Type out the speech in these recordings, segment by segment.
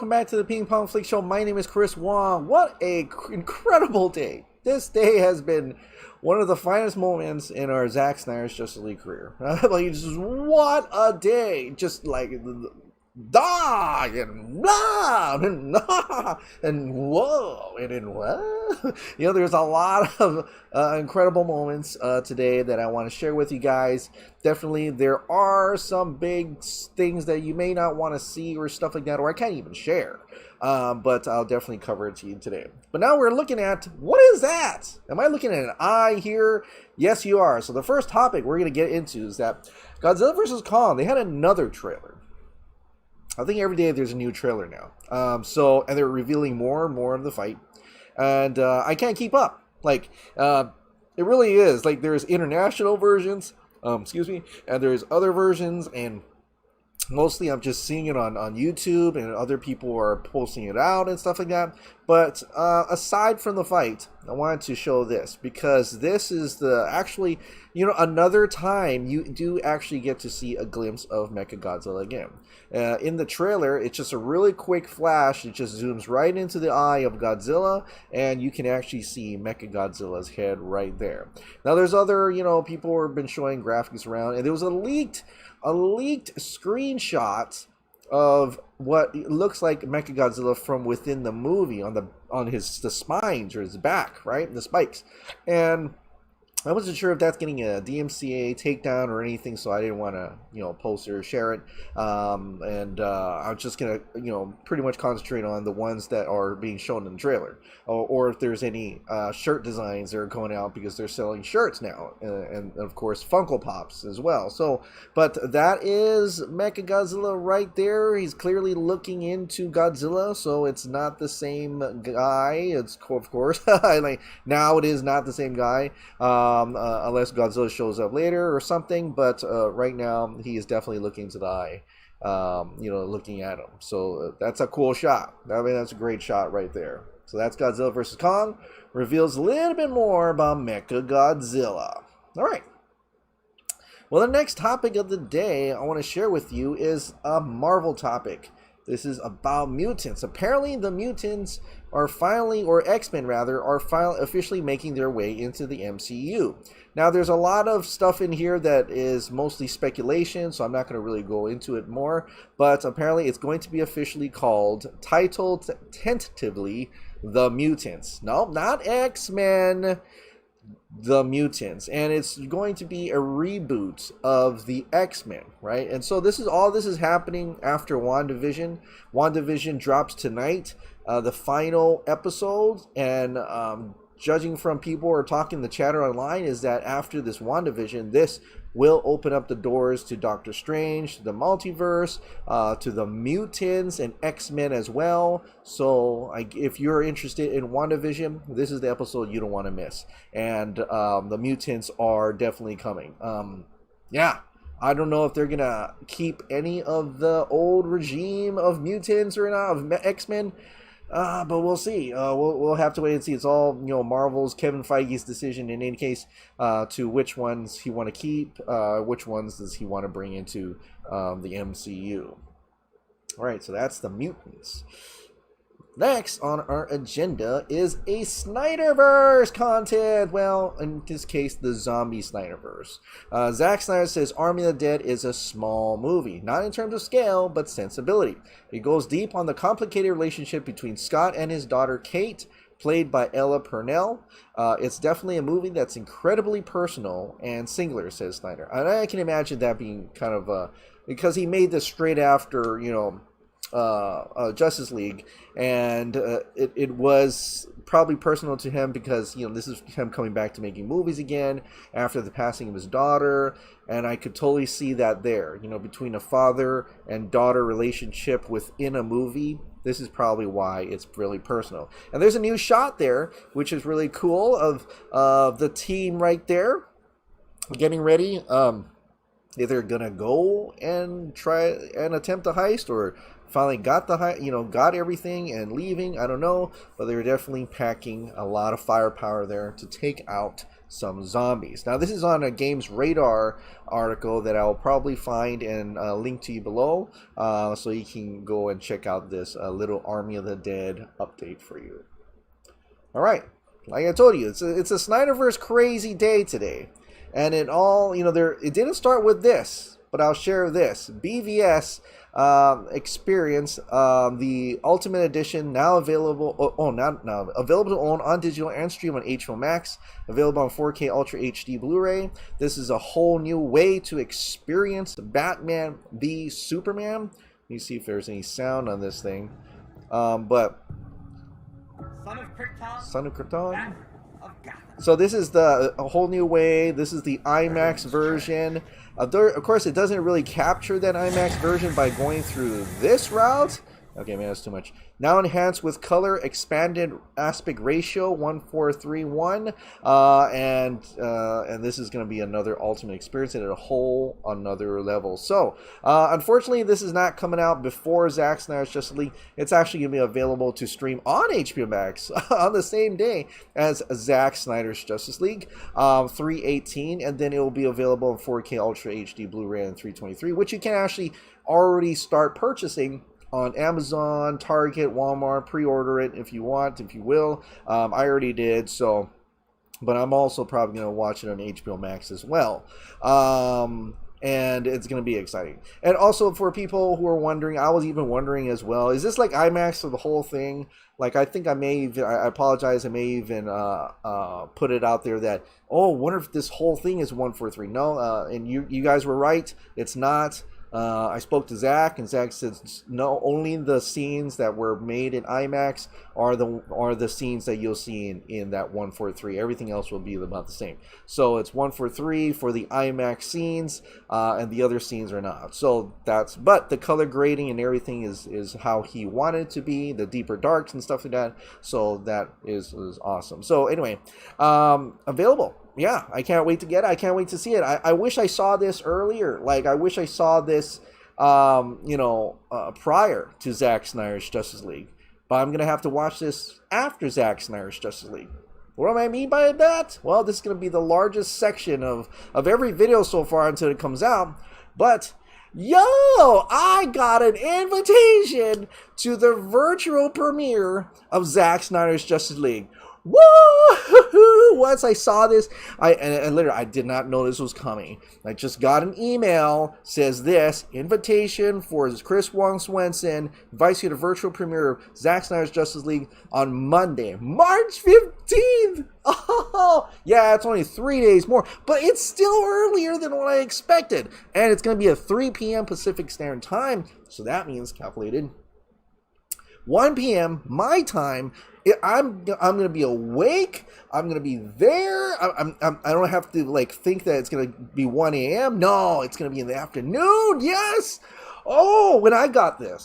welcome back to the Ping Pong Flix Show. My name is Chris Wong. What a incredible day. This day has been one of the finest moments in our Zack Snyder Justice League career. Like, just what a day. Just like, da, and blah, and nah, and whoa, and then what? You know, there's a lot of incredible moments today that I want to share with you guys. Definitely, there are some big things that you may not want to see or stuff like that, or I can't even share. But I'll definitely cover it to you today. But now we're looking at, what is that? Am I looking at an eye here? Yes, you are. So the first topic we're going to get into is that Godzilla vs. Kong, they had another trailer. I think every day there's a new trailer now. And they're revealing more and more of the fight. And I can't keep up. Like, it really is. Like, there's international versions, and there's other versions, and mostly I'm just seeing it on YouTube, and other people are posting it out and stuff like that. But aside from the fight, I wanted to show this, because this is actually, another time you do actually get to see a glimpse of Mechagodzilla again. In the trailer, it's just a really quick flash. It just zooms right into the eye of Godzilla, and you can actually see Mechagodzilla's head right there. Now, there's other, people have been showing graphics around, and there was a leaked screenshot of what looks like Mechagodzilla from within the movie on the spines or his back, right? The spikes. And I wasn't sure if that's getting a DMCA takedown or anything, so I didn't want to, post it or share it. I was just gonna, pretty much concentrate on the ones that are being shown in the trailer, or if there's any shirt designs that are going out, because they're selling shirts now, and of course Funko Pops as well. So, but that is Mechagodzilla right there. He's clearly looking into Godzilla, so it's not the same guy. It's, of course, like, now it is not the same guy. Unless Godzilla shows up later or something, but right now he is definitely looking to the eye, looking at him. So that's a cool shot. I mean, that's a great shot right there. So that's Godzilla vs. Kong. Reveals a little bit more about Mechagodzilla. All right. Well, the next topic of the day I want to share with you is a Marvel topic. This is about mutants. Apparently, the mutants are finally, or X-Men rather, are officially making their way into the MCU. Now, there's a lot of stuff in here that is mostly speculation, so I'm not going to really go into it more. But apparently, it's going to be officially titled tentatively, The Mutants. No, not X-Men. The Mutants, and it's going to be a reboot of the X-Men, right? And so this is happening after WandaVision. WandaVision drops tonight, the final episode, and judging from people who are talking the chatter online, is that after this WandaVision, this will open up the doors to Doctor Strange, to the multiverse, to the mutants and X-Men as well. So if you're interested in WandaVision, this is the episode you don't want to miss. And the mutants are definitely coming. Yeah, I don't know if they're going to keep any of the old regime of mutants or not, of X-Men. But we'll see. We'll have to wait and see. It's all, Marvel's, Kevin Feige's decision in any case, to which ones he want to keep, which ones does he want to bring into the MCU. All right, so that's the mutants. Next on our agenda is a Snyderverse content. Well, in this case, the zombie Snyderverse. Zack Snyder says Army of the Dead is a small movie, not in terms of scale, but sensibility. It goes deep on the complicated relationship between Scott and his daughter Kate, played by Ella Purnell. It's definitely a movie that's incredibly personal and singular, says Snyder. And I can imagine that being kind of because he made this straight after, Justice League, and it was probably personal to him because this is him coming back to making movies again after the passing of his daughter, and I could totally see that there, between a father and daughter relationship within a movie. This is probably why it's really personal. And there's a new shot there, which is really cool, of the team right there getting ready. If they're gonna go and try and attempt the heist, or finally got got everything and leaving, I don't know, but they were definitely packing a lot of firepower there to take out some zombies. Now, this is on a Games Radar article that I'll probably find and link to you below, so you can go and check out this little Army of the Dead update for you. All right, like I told you, it's a Snyderverse crazy day today, and it all, you know, it didn't start with this, but I'll share this BVS experience, the Ultimate Edition, now available. Now available to own on digital and stream on HBO Max. Available on 4K Ultra HD Blu-ray. This is a whole new way to experience Batman v Superman. Let me see if there's any sound on this thing. But Son of Krypton. So this is a whole new way. This is the IMAX version. Of course, it doesn't really capture that IMAX version by going through this route. Okay, man, that's too much. Now enhanced with color, expanded aspect ratio, 1431, and this is going to be another ultimate experience at a whole another level. So, unfortunately, this is not coming out before Zack Snyder's Justice League. It's actually going to be available to stream on HBO Max on the same day as Zack Snyder's Justice League, 3/18, and then it will be available in 4K Ultra HD Blu-ray and 323, which you can actually already start purchasing on Amazon, Target, Walmart. Pre-order it if you want, if you will. I already did, so, but I'm also probably going to watch it on HBO Max as well. And it's going to be exciting. And also for people who are wondering, I was even wondering as well, is this like IMAX for the whole thing? Like, I think I may even, I apologize, I may even put it out there that, oh, wonder if this whole thing is 143. No, and you guys were right, it's not. I spoke to Zach, and Zach said no. Only the scenes that were made in IMAX are the scenes that you'll see in that 143. Everything else will be about the same. So it's 143 for the IMAX scenes, and the other scenes are not. So but the color grading and everything is how he wanted it to be, the deeper darks and stuff like that. So that is awesome. So anyway, available. Yeah, I can't wait to get it. I can't wait to see it. I wish I saw this earlier. Like, I wish I saw this, prior to Zack Snyder's Justice League. But I'm going to have to watch this after Zack Snyder's Justice League. What do I mean by that? Well, this is going to be the largest section of every video so far until it comes out. But, yo, I got an invitation to the virtual premiere of Zack Snyder's Justice League. Woo! Once I saw this, and literally, I did not know this was coming. I just got an email, says this, invitation for Chris Wong-Swenson, invites you to virtual premiere of Zack Snyder's Justice League on Monday, March 15th. Oh, yeah, it's only 3 days more, but it's still earlier than what I expected. And it's going to be at 3 p.m. Pacific Standard Time, so that means calculated 1 p.m. my time. I'm gonna be awake. I'm gonna be there. I don't have to like think that it's gonna be 1 a.m. No, it's gonna be in the afternoon. Yes. Oh, when I got this,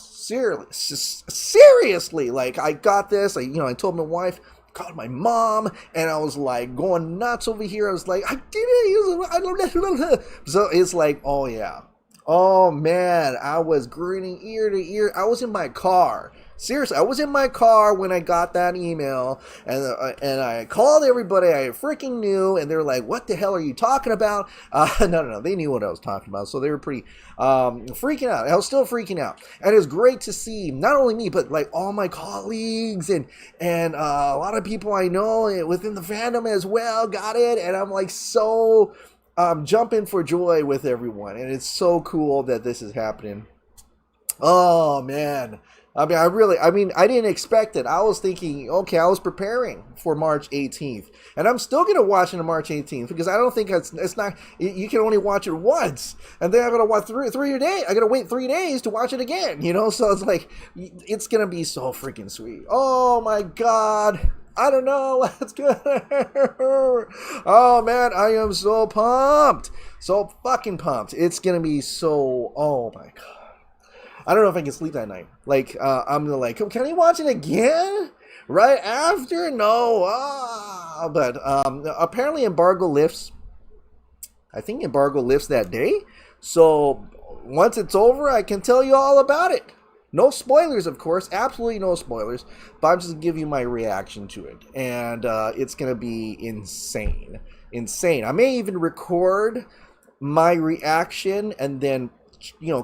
seriously, like I got this. I told my wife, called my mom, and I was like going nuts over here. I was like, I did it. So it's like, oh yeah. Oh man, I was grinning ear to ear. I was in my car. Seriously, I was in my car when I got that email, and I called everybody I freaking knew, and they were like, what the hell are you talking about? No, they knew what I was talking about, so they were pretty freaking out. I was still freaking out, and it was great to see not only me, but like all my colleagues and a lot of people I know within the fandom as well got it, and I'm like so jumping for joy with everyone, and it's so cool that this is happening. Oh, man. I didn't expect it. I was thinking, okay, I was preparing for March 18th. And I'm still going to watch it on March 18th because I don't think it's not, you can only watch it once. And then I'm going to watch three days. I got to wait 3 days to watch it again, So it's like, it's going to be so freaking sweet. Oh my God. I don't know what's going on. Oh man, I am so pumped. So fucking pumped. It's going to be so, oh my God. I don't know if I can sleep that night. Like, I'm gonna like, can I watch it again? Right after? No. But apparently embargo lifts. I think embargo lifts that day. So once it's over, I can tell you all about it. No spoilers, of course. Absolutely no spoilers. But I'm just gonna give you my reaction to it. And it's gonna be insane. insane. I may even record my reaction and then,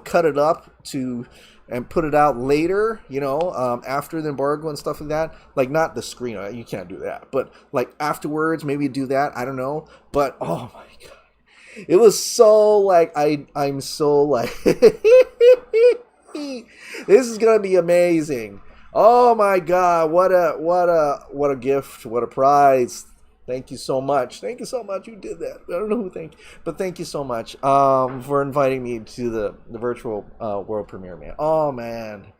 cut it up to and put it out later, after the embargo and stuff like that. Like, not the screen, you can't do that, but like afterwards, maybe do that. I don't know, but oh my god, it was so like I'm so like this is gonna be amazing. Oh my god, what a gift, what a prize. Thank you so much. Thank you so much. You did that. I don't know who but thank you so much for inviting me to the virtual world premiere, man. Oh man.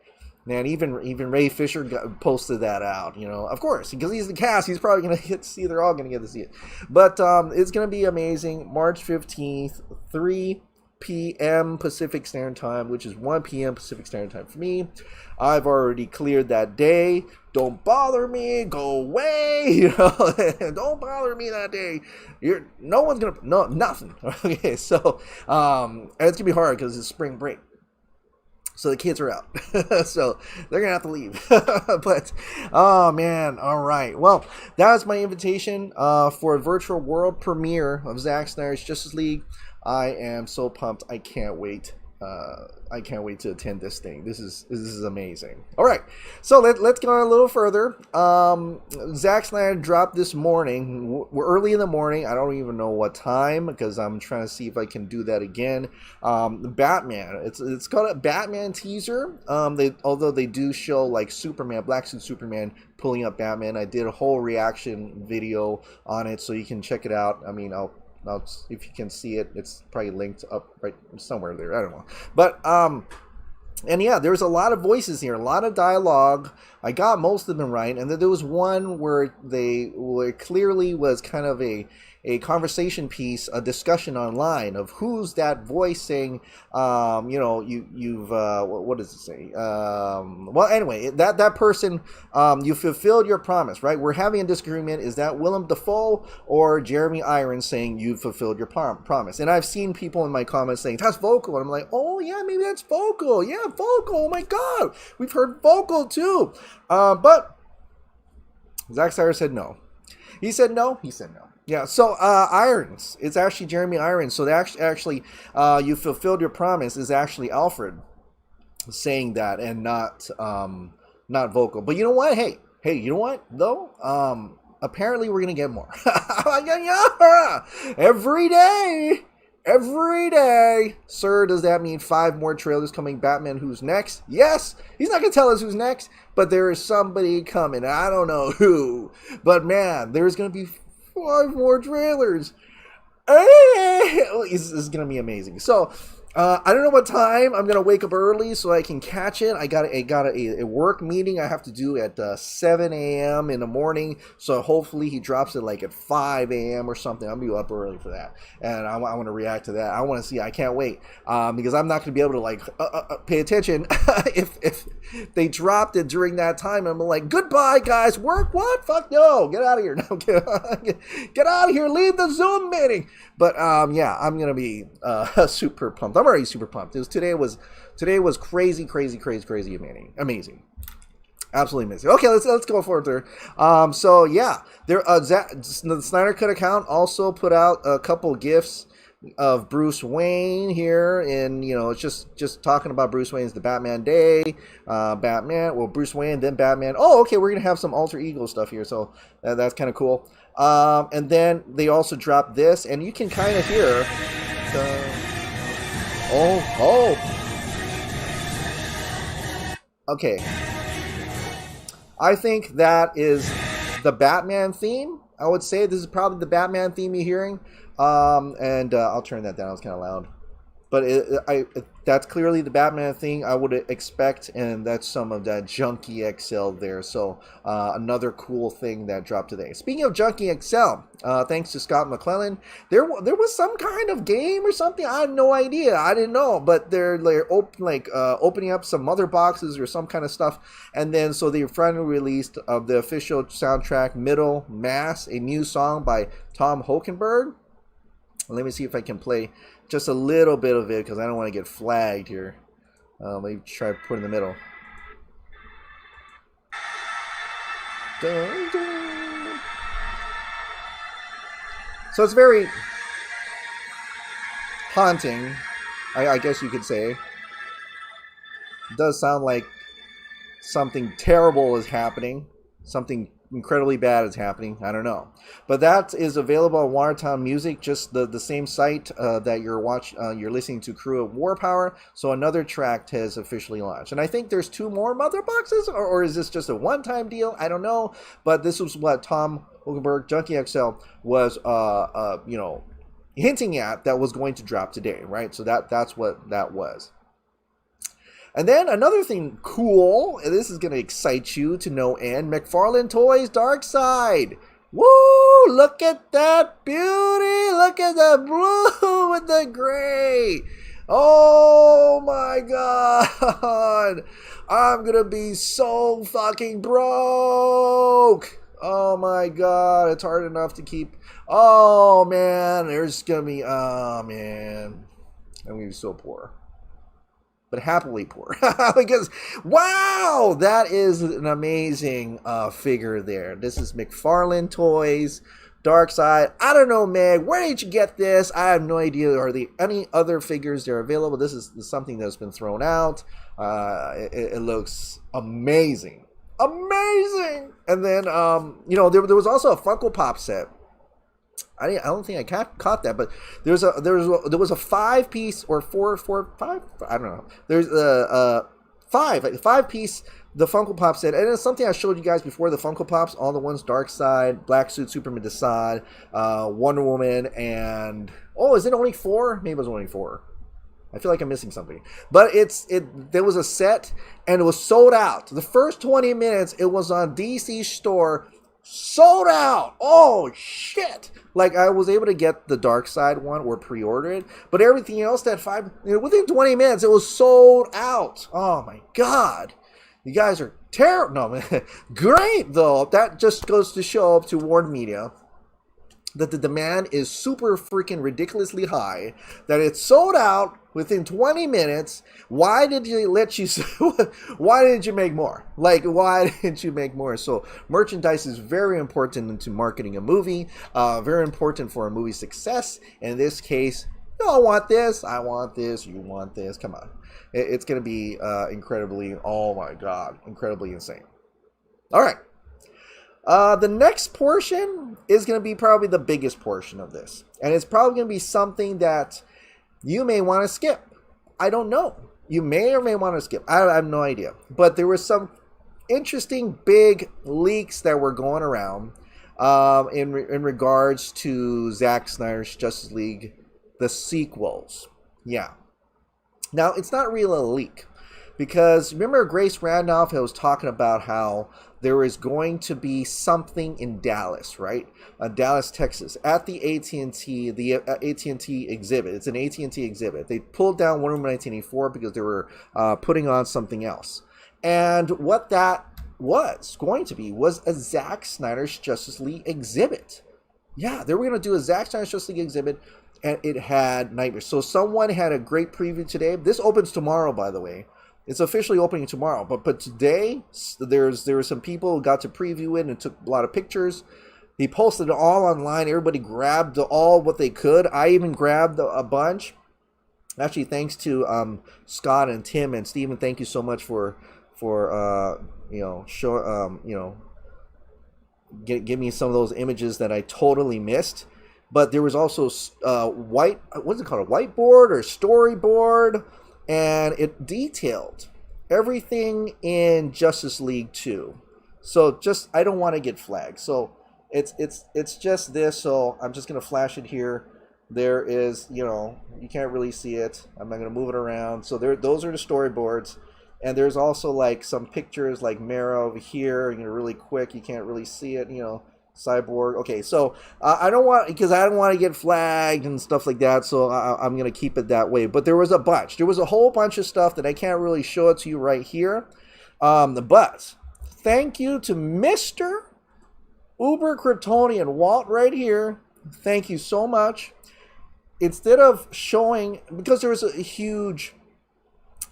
Man, even Ray Fisher posted that out, Of course, because he's the cast, he's probably going to get to see it. They're all going to get to see it. But it's going to be amazing. March 15th, 3 p.m. Pacific Standard Time, which is 1 p.m. Pacific Standard Time for me. I've already cleared that day. Don't bother me. Go away. Don't bother me that day. No one's going to... No, nothing. Okay, so... and it's going to be hard because it's spring break. So the kids are out. So they're going to have to leave. But, oh man. All right. Well, that was my invitation for a virtual world premiere of Zack Snyder's Justice League. I am so pumped. I can't wait. I can't wait to attend this thing. This is amazing. All right, so let's go on a little further. Zack Snyder dropped this morning. We're early in the morning. I don't even know what time because I'm trying to see if I can do that again. Batman. It's called a Batman teaser. Although they do show like Superman, Black Suit Superman pulling up Batman. I did a whole reaction video on it, so you can check it out. I mean, if you can see it, it's probably linked up right somewhere there. I don't know. But, and yeah, there's a lot of voices here, a lot of dialogue. I got most of them right. And then there was one where it clearly was kind of a conversation piece, a discussion online of who's that voice saying, what does it say? Well, anyway, that person, you fulfilled your promise, right? We're having a disagreement. Is that Willem Dafoe or Jeremy Irons saying you fulfilled your promise? And I've seen people in my comments saying, that's vocal. And I'm like, oh yeah, maybe that's vocal. Yeah, vocal. Oh my God. We've heard vocal too. But Zack Snyder said no. He said no. Yeah, so Irons, it's actually Jeremy Irons. So they actually you fulfilled your promise is actually Alfred saying that and not vocal. But you know what? Hey, you know what though? Apparently we're gonna get more. Every day. Sir, does that mean 5 more trailers coming? Batman Who's Next? Yes. He's not gonna tell us who's next, but there is somebody coming. I don't know who, but man, there's gonna be 5 more trailers. This is going to be amazing. So, I don't know what time. I'm going to wake up early so I can catch it. I got a work meeting I have to do at 7 a.m. in the morning. So hopefully he drops it like at 5 a.m. or something. I'll be up early for that. And I want to react to that. I want to see. I can't wait. Because I'm not going to be able to like pay attention if they dropped it during that time. I'm like, goodbye, guys. Work? What? Fuck no. Get out of here. No, get out of here. Leave the Zoom meeting. But yeah, I'm going to be super pumped. I'm already super pumped. Today was crazy amazing, absolutely amazing. Okay, let's go forward there. So yeah, the Snyder Cut account also put out a couple gifs of Bruce Wayne here, and it's just talking about Bruce Wayne's the Batman Day, Bruce Wayne, then Batman. Oh, okay, we're gonna have some alter ego stuff here, so that's kind of cool. And then they also dropped this, and you can kind of hear. Okay. I think that is the Batman theme. I would say this is probably the Batman theme you're hearing. And I'll turn that down. It's kind of loud. But that's clearly the Batman thing I would expect, and that's some of that Junkie XL there. So another cool thing that dropped today. Speaking of Junkie XL, thanks to Scott McClellan, there was some kind of game or something. I had no idea. I didn't know, but they're opening up some mother boxes or some kind of stuff, and then so they finally released the official soundtrack, Middle Mass, a new song by Tom Hokenberg. Let me see if I can play just a little bit of it because I don't want to get flagged here. Let me try to put it in the middle. Dun, dun. So it's very haunting, I guess you could say. It does sound like something terrible is happening. Something incredibly bad is happening. I don't know. But that is available on Watertown Music, just the same site that you're listening to Crew of War Power. So another track has officially launched. And I think there's 2 more Mother Boxes, or is this just a one-time deal? I don't know. But this was what Tom Hulkenberg, Junkie XL, was hinting at that was going to drop today, right? So that's what that was. And then another thing cool, and this is going to excite you to no end, McFarlane Toys Dark Side. Woo! Look at that beauty! Look at the blue with the gray! Oh my god! I'm going to be so fucking broke! Oh my god, it's hard enough to keep... Oh man, there's going to be... Oh man, I'm going to be so poor. But happily poor. Because, wow, that is an amazing figure there. This is McFarlane Toys, Dark Side. I don't know, Meg, where did you get this? I have no idea. Are there any other figures that are available? This is something that's been thrown out. It looks amazing. Amazing! And then, there was also a Funko Pop set. I don't think I caught that, but there was a 5-piece or five. I don't know. There's a 5-piece the Funko Pop set, and it's something I showed you guys before. The Funko Pops, all the ones Dark Side, Black Suit Superman Desaad, Wonder Woman, and is it only 4? Maybe it was only 4. I feel like I'm missing something, but there was a set and it was sold out. The first 20 minutes it was on DC store. Sold out! Oh, shit! Like, I was able to get the Dark Side one or pre-order it, but everything else within 20 minutes, it was sold out. Oh, my God. You guys are terrible. No, man. Great, though. That just goes to show up to Warren Media that the demand is super freaking ridiculously high, that it's sold out within 20 minutes. Why did you why didn't you make more? Like, why didn't you make more? So merchandise is very important into marketing a movie, very important for a movie's success. In this case, I want this, I want this, you want this. Come on. It's going to be incredibly, oh my God, incredibly insane. All right. The next portion is going to be probably the biggest portion of this. And it's probably going to be something that you may want to skip. I don't know. You may or may want to skip. I have no idea. But there were some interesting big leaks that were going around in regards to Zack Snyder's Justice League, the sequels. Yeah. Now, it's not really a leak. Because remember Grace Randolph was talking about how there is going to be something in Dallas, right? Dallas, Texas, at the AT&T exhibit. It's an AT&T exhibit. They pulled down Wonder Woman 1984 because they were putting on something else. And what that was going to be was a Zack Snyder's Justice League exhibit. Yeah, they were going to do a Zack Snyder's Justice League exhibit, and it had nightmares. So someone had a great preview today. This opens tomorrow, by the way. It's officially opening tomorrow, but today there were some people who got to preview it and took a lot of pictures. He posted it all online. Everybody grabbed all what they could. I even grabbed a bunch. Actually, thanks to Scott and Tim and Steven, thank you so much for give me some of those images that I totally missed. But there was also a whiteboard or storyboard. And it detailed everything in Justice League 2. So I don't want to get flagged. So it's just this. So I'm just going to flash it here. There is, you can't really see it. I'm not going to move it around. So those are the storyboards. And there's also like some pictures like Mara over here, really quick. You can't really see it, Cyborg. Okay, so I don't want to get flagged and stuff like that, so I'm going to keep it that way. But there was a bunch. There was a whole bunch of stuff that I can't really show it to you right here. But thank you to Mr. Uber Kryptonian Walt right here. Thank you so much. Instead of showing, because there was a huge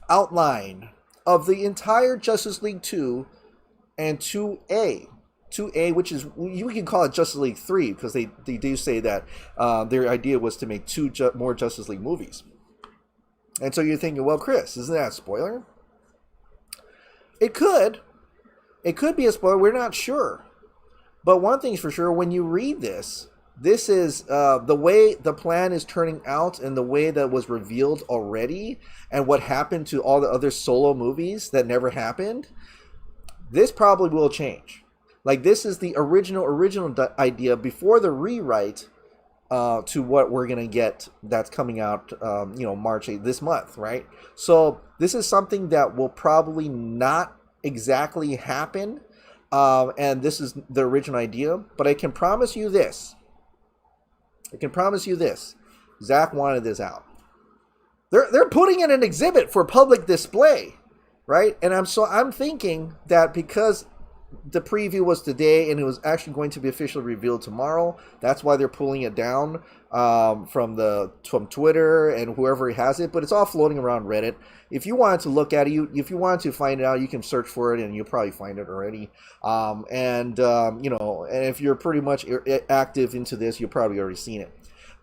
outline of the entire Justice League 2 and 2A. 2A, which is, you can call it Justice League 3, because they do say that their idea was to make more Justice League movies. And so you're thinking, well, Chris, isn't that a spoiler? It could. It could be a spoiler. We're not sure. But one thing's for sure, when you read this is the way the plan is turning out and the way that was revealed already and what happened to all the other solo movies that never happened. This probably will change. Like, this is the original idea before the rewrite to what we're going to get that's coming out, March 8th, this month, right? So this is something that will probably not exactly happen. And this is the original idea. But I can promise you this. Zack wanted this out. They're putting in an exhibit for public display, right? And I'm thinking that because the preview was today and it was actually going to be officially revealed tomorrow, that's why they're pulling it down from Twitter and whoever has it. But it's all floating around Reddit. If you wanted to look at it, if you wanted to find it out, you can search for it and you'll probably find it already. And if you're pretty much active into this, you've probably already seen it.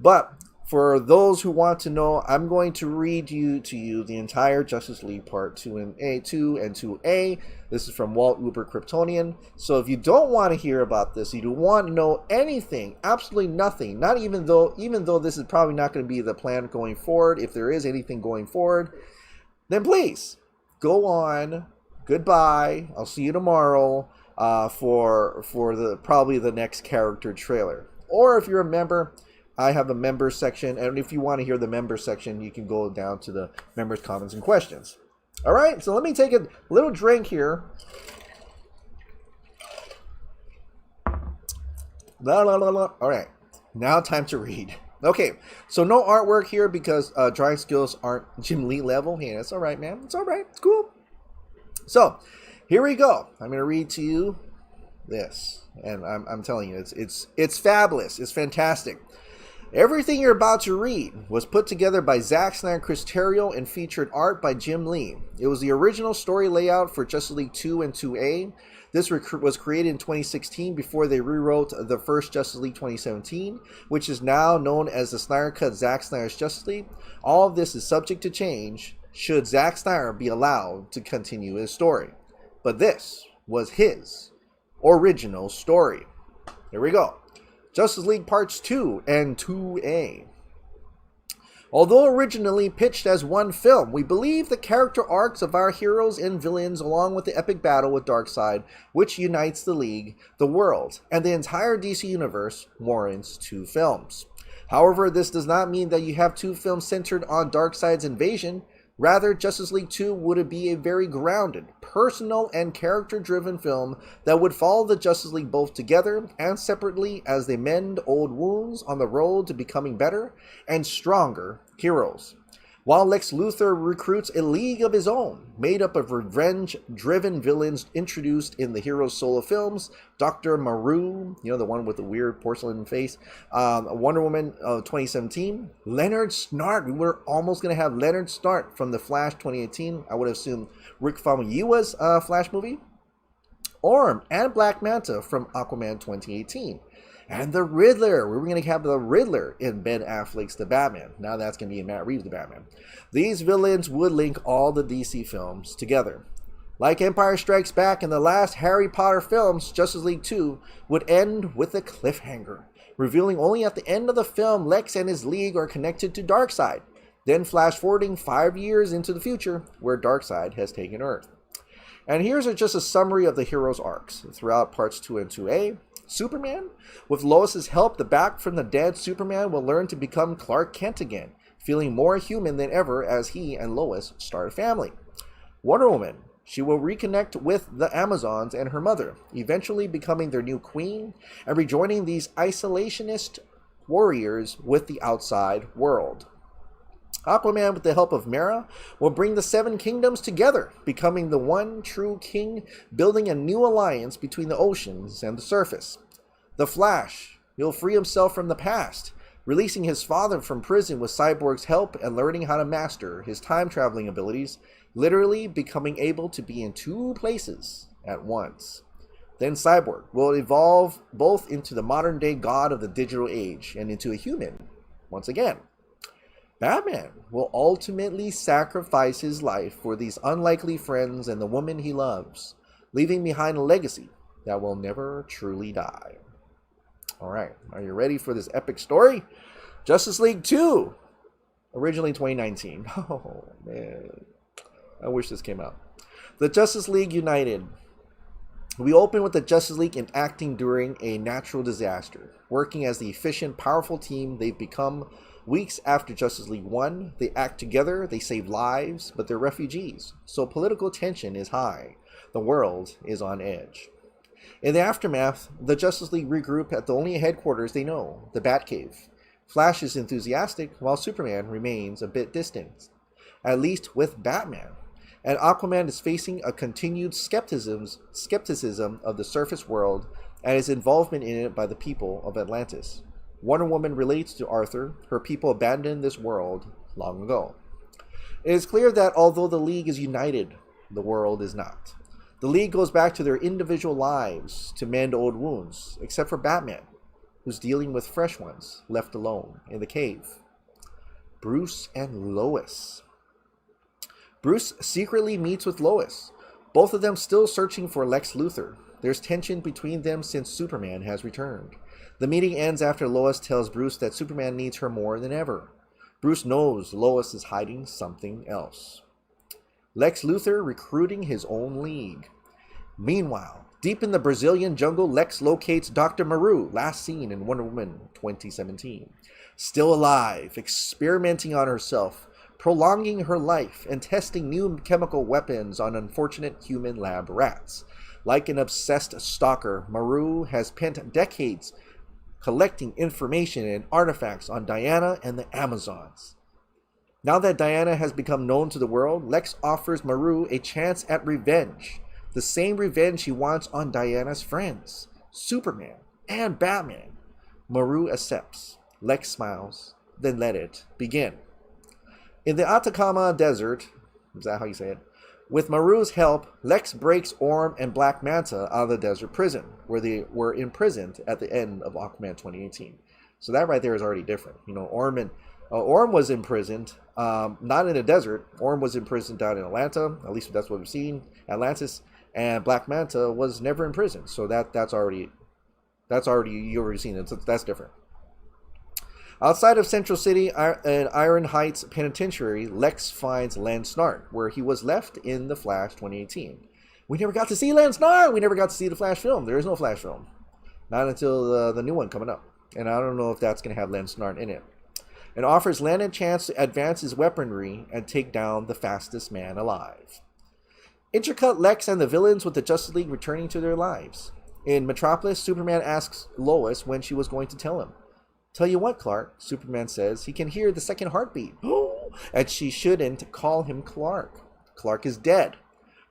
But for those who want to know, I'm going to read to you the entire Justice League Part 2 and 2A. This is from Walt Uber Kryptonian. So if you don't want to hear about this, you don't want to know anything, absolutely nothing, not even though this is probably not going to be the plan going forward, if there is anything going forward, then please go on. Goodbye. I'll see you tomorrow for probably the next character trailer. Or if you're a member, I have a member section, and if you want to hear the member section, you can go down to the members' comments and questions. All right, so let me take a little drink here. All right, now time to read. Okay, so no artwork here because drawing skills aren't Jim Lee level. Hey, that's all right, man. It's all right. It's cool. So here we go. I'm going to read to you this, and I'm telling you, it's fabulous. It's fantastic. Everything you're about to read was put together by Zack Snyder, Chris Terrio, and featured art by Jim Lee. It was the original story layout for Justice League 2 and 2A. This was created in 2016 before they rewrote the first Justice League 2017, which is now known as the Snyder Cut Zack Snyder's Justice League. All of this is subject to change should Zack Snyder be allowed to continue his story. But this was his original story. Here we go. Justice League Parts 2 and 2A. Although originally pitched as one film, we believe the character arcs of our heroes and villains, along with the epic battle with Darkseid, which unites the League, the world, and the entire DC universe, warrants 2 films. However, this does not mean that you have 2 films centered on Darkseid's invasion. Rather, Justice League 2 would be a very grounded, personal, and character-driven film that would follow the Justice League both together and separately as they mend old wounds on the road to becoming better and stronger heroes. While Lex Luthor recruits a league of his own, made up of revenge-driven villains introduced in the hero's solo films, Dr. Maru, the one with the weird porcelain face, Wonder Woman 2017, Leonard Snart, we were almost going to have Leonard Snart from The Flash 2018, I would have assumed Rick Famuyiwa's Flash movie, Orm and Black Manta from Aquaman 2018. And the Riddler. We were going to have the Riddler in Ben Affleck's The Batman. Now that's going to be in Matt Reeves' The Batman. These villains would link all the DC films together. Like Empire Strikes Back and the last Harry Potter films, Justice League 2 would end with a cliffhanger, revealing only at the end of the film Lex and his league are connected to Darkseid, then flash forwarding 5 years into the future where Darkseid has taken Earth. And here's just a summary of the heroes' arcs throughout parts 2 and 2A. Superman? With Lois's help, the back from the dead Superman will learn to become Clark Kent again, feeling more human than ever as he and Lois start a family. Wonder Woman. She will reconnect with the Amazons and her mother, eventually becoming their new queen and rejoining these isolationist warriors with the outside world. Aquaman, with the help of Mera, will bring the 7 kingdoms together, becoming the one true king, building a new alliance between the oceans and the surface. The Flash, he'll free himself from the past, releasing his father from prison with Cyborg's help and learning how to master his time-traveling abilities, literally becoming able to be in 2 places at once. Then Cyborg will evolve both into the modern-day god of the digital age and into a human once again. Batman will ultimately sacrifice his life for these unlikely friends and the woman he loves, leaving behind a legacy that will never truly die. All right, are you ready for this epic story? Justice League 2, originally 2019. Oh, man. I wish this came out. The Justice League United. We open with the Justice League enacting during a natural disaster, working as the efficient, powerful team they've become. Weeks after Justice League 1, they act together, they save lives, but they're refugees, so political tension is high. The world is on edge. In the aftermath, the Justice League regroup at the only headquarters they know, the Batcave. Flash is enthusiastic, while Superman remains a bit distant, at least with Batman. And Aquaman is facing a continued skepticism of the surface world and his involvement in it by the people of Atlantis. Wonder Woman relates to Arthur. Her people abandoned this world long ago. It is clear that although the League is united, the world is not. The League goes back to their individual lives to mend old wounds, except for Batman, who's dealing with fresh ones, left alone in the cave. Bruce and Lois. Bruce secretly meets with Lois, both of them still searching for Lex Luthor. There's tension between them since Superman has returned. The meeting ends after Lois tells Bruce that Superman needs her more than ever. Bruce knows Lois is hiding something else. Lex Luthor recruiting his own league. Meanwhile, deep in the Brazilian jungle, Lex locates Dr. Maru, last seen in Wonder Woman 2017. Still alive, experimenting on herself, prolonging her life, and testing new chemical weapons on unfortunate human lab rats. Like an obsessed stalker, Maru has spent decades collecting information and artifacts on Diana and the Amazons. Now that Diana has become known to the world, Lex offers Maru a chance at revenge. The same revenge he wants on Diana's friends, Superman and Batman. Maru accepts. Lex smiles. Then let it begin. In the Atacama Desert, is that how you say it? With Maru's help, Lex breaks Orm and Black Manta out of the desert prison, where they were imprisoned at the end of Aquaman 2018. So that right there is already different. You know, Orm was imprisoned, not in the desert. Orm was imprisoned down in Atlanta. At least that's what we've seen, Atlantis. And Black Manta was never in prison. So that's already you already seen it. So that's different. Outside of Central City and Iron Heights Penitentiary, Lex finds Len Snart, where he was left in The Flash 2018. We never got to see Len Snart! We never got to see the Flash film. There is no Flash film. Not until the new one coming up. And I don't know if that's going to have Len Snart in it. And offers Len a chance to advance his weaponry and take down the fastest man alive. Intercut Lex and the villains with the Justice League returning to their lives. In Metropolis, Superman asks Lois when she was going to tell him. Tell you what, Clark, Superman says, he can hear the second heartbeat. And she shouldn't call him Clark. Clark is dead.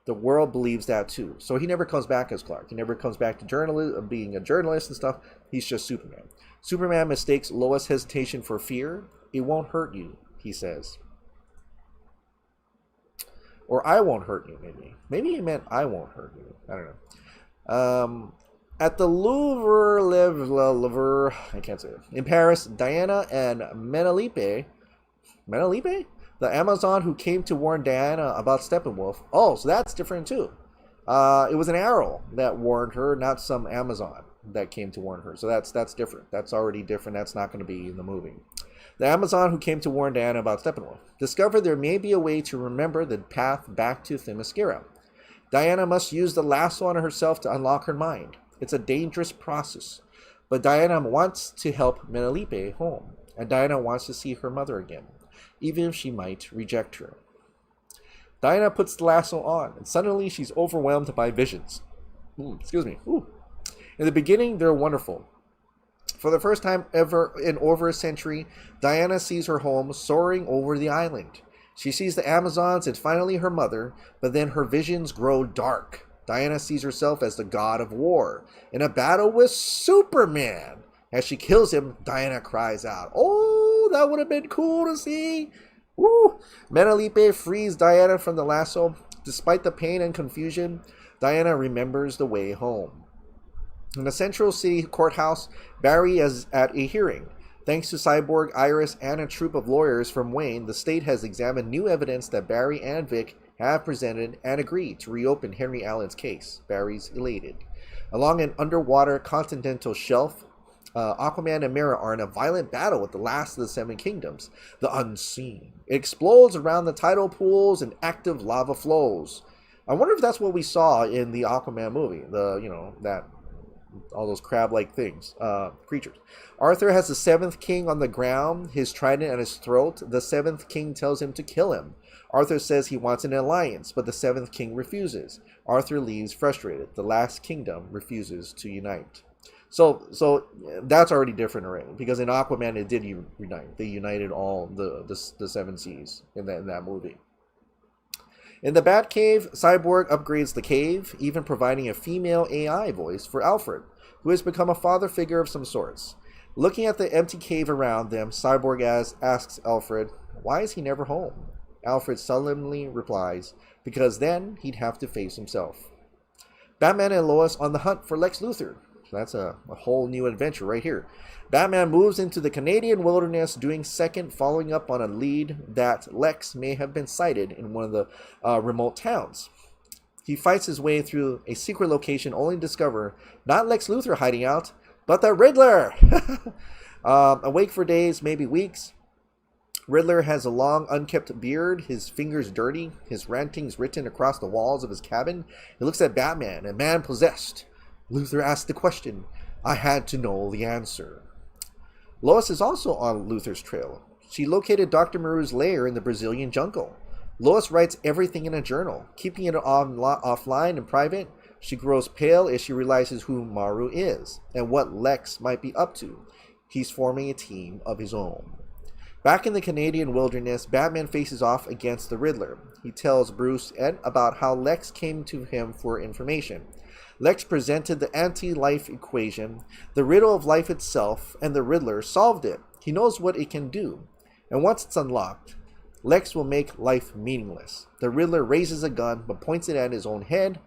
The world believes that too. So he never comes back as Clark. He never comes back to being a journalist and stuff. He's just Superman. Superman mistakes Lois' hesitation for fear. It won't hurt you, he says. Or I won't hurt you, maybe. Maybe he meant I won't hurt you. I don't know. At the Louvre, I can't say it. In Paris, Diana and Menelope, the Amazon who came to warn Diana about Steppenwolf. Oh, so that's different too. It was an arrow that warned her, not some Amazon that came to warn her. So that's different. That's already different. That's not going to be in the movie. The Amazon who came to warn Diana about Steppenwolf discovered there may be a way to remember the path back to Themyscira. Diana must use the lasso on herself to unlock her mind. It's a dangerous process, but Diana wants to help Menelope home, and Diana wants to see her mother again, even if she might reject her. Diana puts the lasso on, and suddenly she's overwhelmed by visions. In the beginning, they're wonderful. For the first time ever in over a century, Diana sees her home soaring over the island. She sees the Amazons and finally her mother, but then her visions grow dark. Diana sees herself as the god of war in a battle with Superman. As she kills him, Diana cries out, "Oh, that would have been cool to see!" Woo! Menelope frees Diana from the lasso. Despite the pain and confusion, Diana remembers the way home. In the Central City Courthouse, Barry is at a hearing. Thanks to Cyborg, Iris, and a troop of lawyers from Wayne, the state has examined new evidence that Barry and Vic have presented and agreed to reopen Henry Allen's case. Barry's elated. Along an underwater continental shelf, Aquaman and Mera are in a violent battle with the last of the Seven Kingdoms, the Unseen. It explodes around the tidal pools and active lava flows. I wonder if that's what we saw in the Aquaman movie. All those crab-like things, creatures. Arthur has the Seventh King on the ground, his trident at his throat. The Seventh King tells him to kill him. Arthur says he wants an alliance, but the Seventh King refuses. Arthur leaves frustrated. The last kingdom refuses to unite. So that's already different already, because in Aquaman it did unite. They united all the seven seas in that movie. In the Batcave, Cyborg upgrades the cave, even providing a female AI voice for Alfred, who has become a father figure of some sorts. Looking at the empty cave around them, Cyborg asks Alfred, why is he never home? Alfred sullenly replies, because then he'd have to face himself. Batman and Lois on the hunt for Lex Luthor. So that's a whole new adventure right here. Batman moves into the Canadian wilderness, doing second, following up on a lead that Lex may have been sighted in one of the remote towns. He fights his way through a secret location, only to discover not Lex Luthor hiding out, but the Riddler. Awake for days, maybe weeks. Riddler has a long, unkempt beard, his fingers dirty, his rantings written across the walls of his cabin. He looks at Batman, a man possessed. Luthor asked the question. I had to know the answer. Lois is also on Luthor's trail. She located Dr. Maru's lair in the Brazilian jungle. Lois writes everything in a journal, keeping it offline and private. She grows pale as she realizes who Maru is and what Lex might be up to. He's forming a team of his own. Back in the Canadian wilderness, Batman faces off against the Riddler. He tells Bruce about how Lex came to him for information. Lex presented the anti-life equation, the riddle of life itself, and the Riddler solved it. He knows what it can do. And once it's unlocked, Lex will make life meaningless. The Riddler raises a gun, but points it at his own head.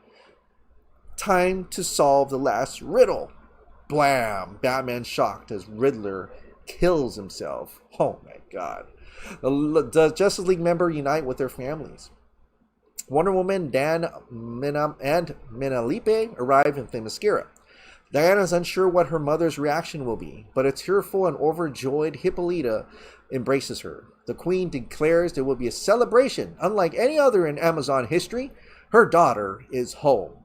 Time to solve the last riddle. Blam! Batman shocked as Riddler kills himself. Oh my god. The Justice League members unite with their families. Wonder Woman, Dan, and Menalipe arrive in Themyscira. Diana is unsure what her mother's reaction will be, but a tearful and overjoyed Hippolyta embraces her. The Queen declares there will be a celebration unlike any other in Amazon history. Her daughter is home.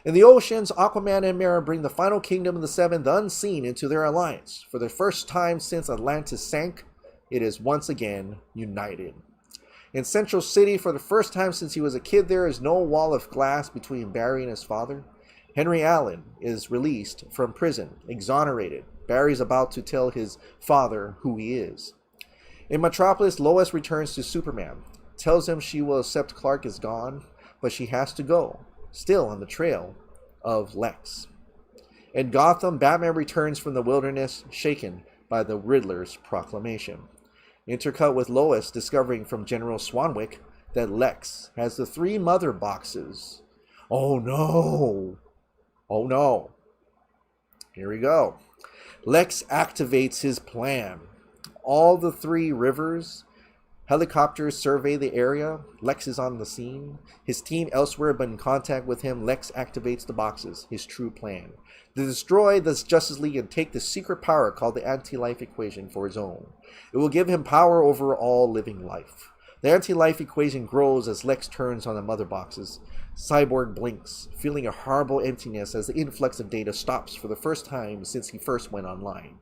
In the oceans, Aquaman and Mera bring the final kingdom of the Seven, the Unseen, into their alliance. For the first time since Atlantis sank, it is once again united. In Central City, for the first time since he was a kid, there is no wall of glass between Barry and his father. Henry Allen is released from prison, exonerated. Barry's about to tell his father who he is. In Metropolis, Lois returns to Superman, tells him she will accept Clark is gone, but she has to go, still on the trail of Lex. In Gotham, Batman returns from the wilderness, shaken by the Riddler's proclamation. Intercut with Lois discovering from General Swanwick that Lex has the 3 mother boxes. Oh no! Oh no. Here we go. Lex activates his plan. All the 3 rivers. Helicopters survey the area. Lex is on the scene. His team elsewhere but in contact with him. Lex activates the boxes. His true plan. To destroy the Justice League and take the secret power called the anti-life equation for his own. It will give him power over all living life. The anti-life equation grows as Lex turns on the mother boxes. Cyborg blinks, feeling a horrible emptiness as the influx of data stops for the first time since he first went online.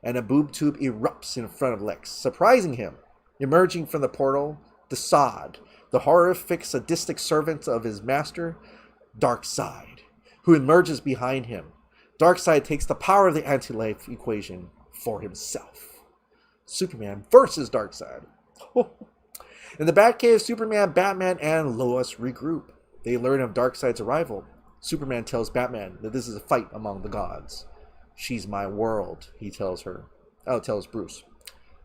And a boob tube erupts in front of Lex, surprising him. Emerging from the portal, the Sod, the horrific, sadistic servant of his master, Darkseid, who emerges behind him. Darkseid takes the power of the anti-life equation for himself. Superman versus Darkseid. In the Batcave, Superman, Batman, and Lois regroup. They learn of Darkseid's arrival. Superman tells Batman that this is a fight among the gods. She's my world, he tells Bruce.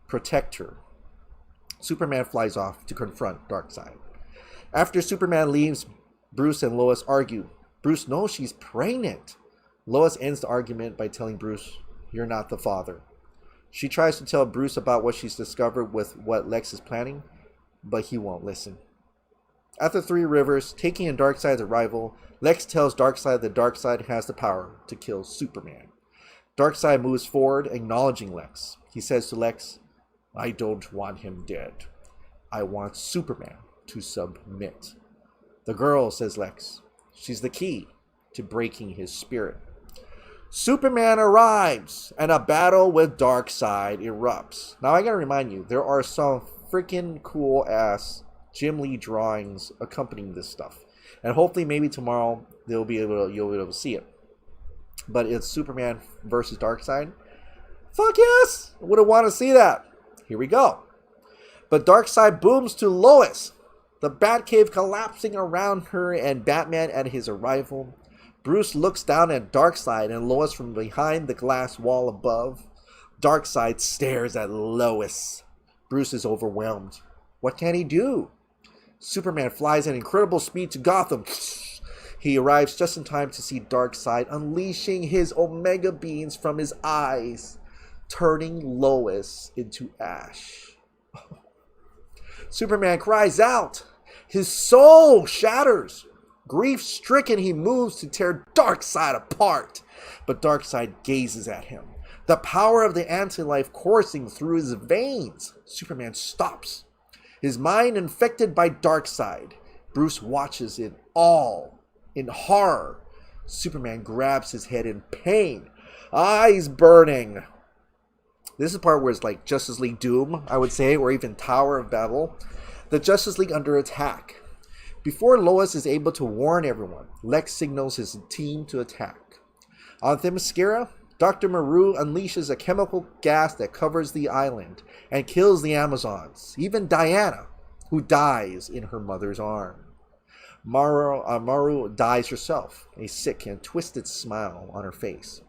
Protect her. Superman flies off to confront Darkseid. After Superman leaves, Bruce and Lois argue. Bruce knows she's pregnant. Lois ends the argument by telling Bruce, "You're not the father." She tries to tell Bruce about what she's discovered with what Lex is planning, but he won't listen. After Three Rivers, taking in Darkseid's arrival, Lex tells Darkseid that Darkseid has the power to kill Superman. Darkseid moves forward, acknowledging Lex. He says to Lex, "I don't want him dead. I want Superman to submit." "The girl," says Lex. "She's the key to breaking his spirit." Superman arrives, and a battle with Darkseid erupts. Now I gotta remind you, there are some freaking cool-ass Jim Lee drawings accompanying this stuff. And hopefully maybe tomorrow you'll be able to see it. But it's Superman versus Darkseid. Fuck yes! I would have wanted to see that. Here we go. But Darkseid booms to Lois, the Batcave collapsing around her and Batman at his arrival. Bruce looks down at Darkseid and Lois from behind the glass wall above. Darkseid stares at Lois. Bruce is overwhelmed. What can he do? Superman flies at incredible speed to Gotham. He arrives just in time to see Darkseid unleashing his Omega beams from his eyes, turning Lois into ash. Superman cries out. His soul shatters. Grief-stricken, he moves to tear Darkseid apart, but Darkseid gazes at him. The power of the anti-life coursing through his veins. Superman stops. His mind infected by Darkseid. Bruce watches it all in horror. Superman grabs his head in pain, eyes burning. This is the part where it's like Justice League Doom, I would say, or even Tower of Babel. The Justice League under attack. Before Lois is able to warn everyone, Lex signals his team to attack. On Themyscira, Dr. Maru unleashes a chemical gas that covers the island and kills the Amazons, even Diana, who dies in her mother's arms. Maru dies herself, a sick and twisted smile on her face.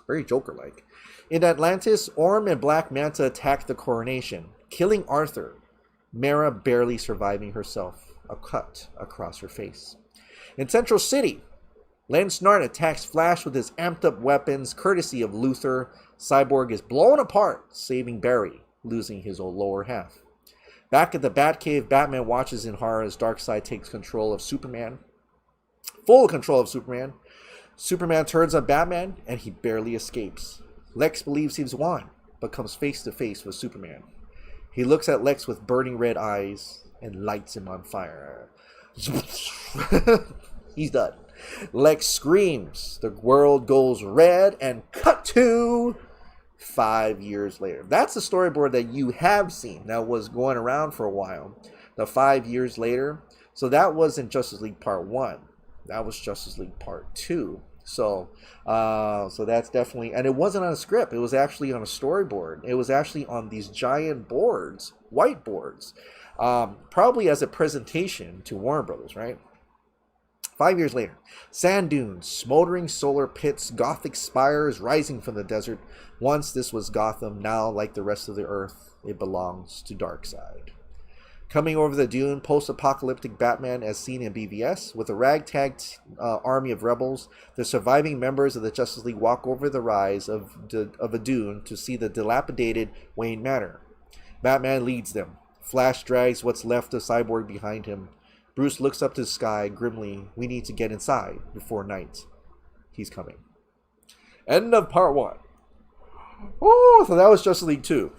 Very Joker-like. In Atlantis, Orm and Black Manta attack the Coronation, killing Arthur, Mara barely surviving herself. A cut across her face. In Central City, Len Snart attacks Flash with his amped-up weapons, courtesy of Luthor. Cyborg is blown apart, saving Barry, losing his lower half. Back at the Batcave, Batman watches in horror as Darkseid takes control of Superman. Full control of Superman. Superman turns on Batman, and he barely escapes. Lex believes he's won, but comes face to face with Superman. He looks at Lex with burning red eyes and lights him on fire. He's done. Lex screams. The world goes red, and cut to 5 years later. That's the storyboard that you have seen that was going around for a while. The 5 years later. So that wasn't Justice League Part 1. That was Justice League Part 2. So that's definitely, and it wasn't on a script. It was actually on a storyboard. It was actually on these giant boards, whiteboards. Probably as a presentation to Warner Brothers, right? 5 years later, sand dunes, smoldering solar pits, Gothic spires rising from the desert. Once this was Gotham, now, like the rest of the earth, it belongs to Darkseid. Coming over the dune, post-apocalyptic Batman as seen in BVS. With a ragtag army of rebels, the surviving members of the Justice League walk over the rise of a dune to see the dilapidated Wayne Manor. Batman leads them. Flash drags what's left of Cyborg behind him. Bruce looks up to the sky grimly. We need to get inside before night. He's coming. End of part 1. Oh, so that was Justice League 2.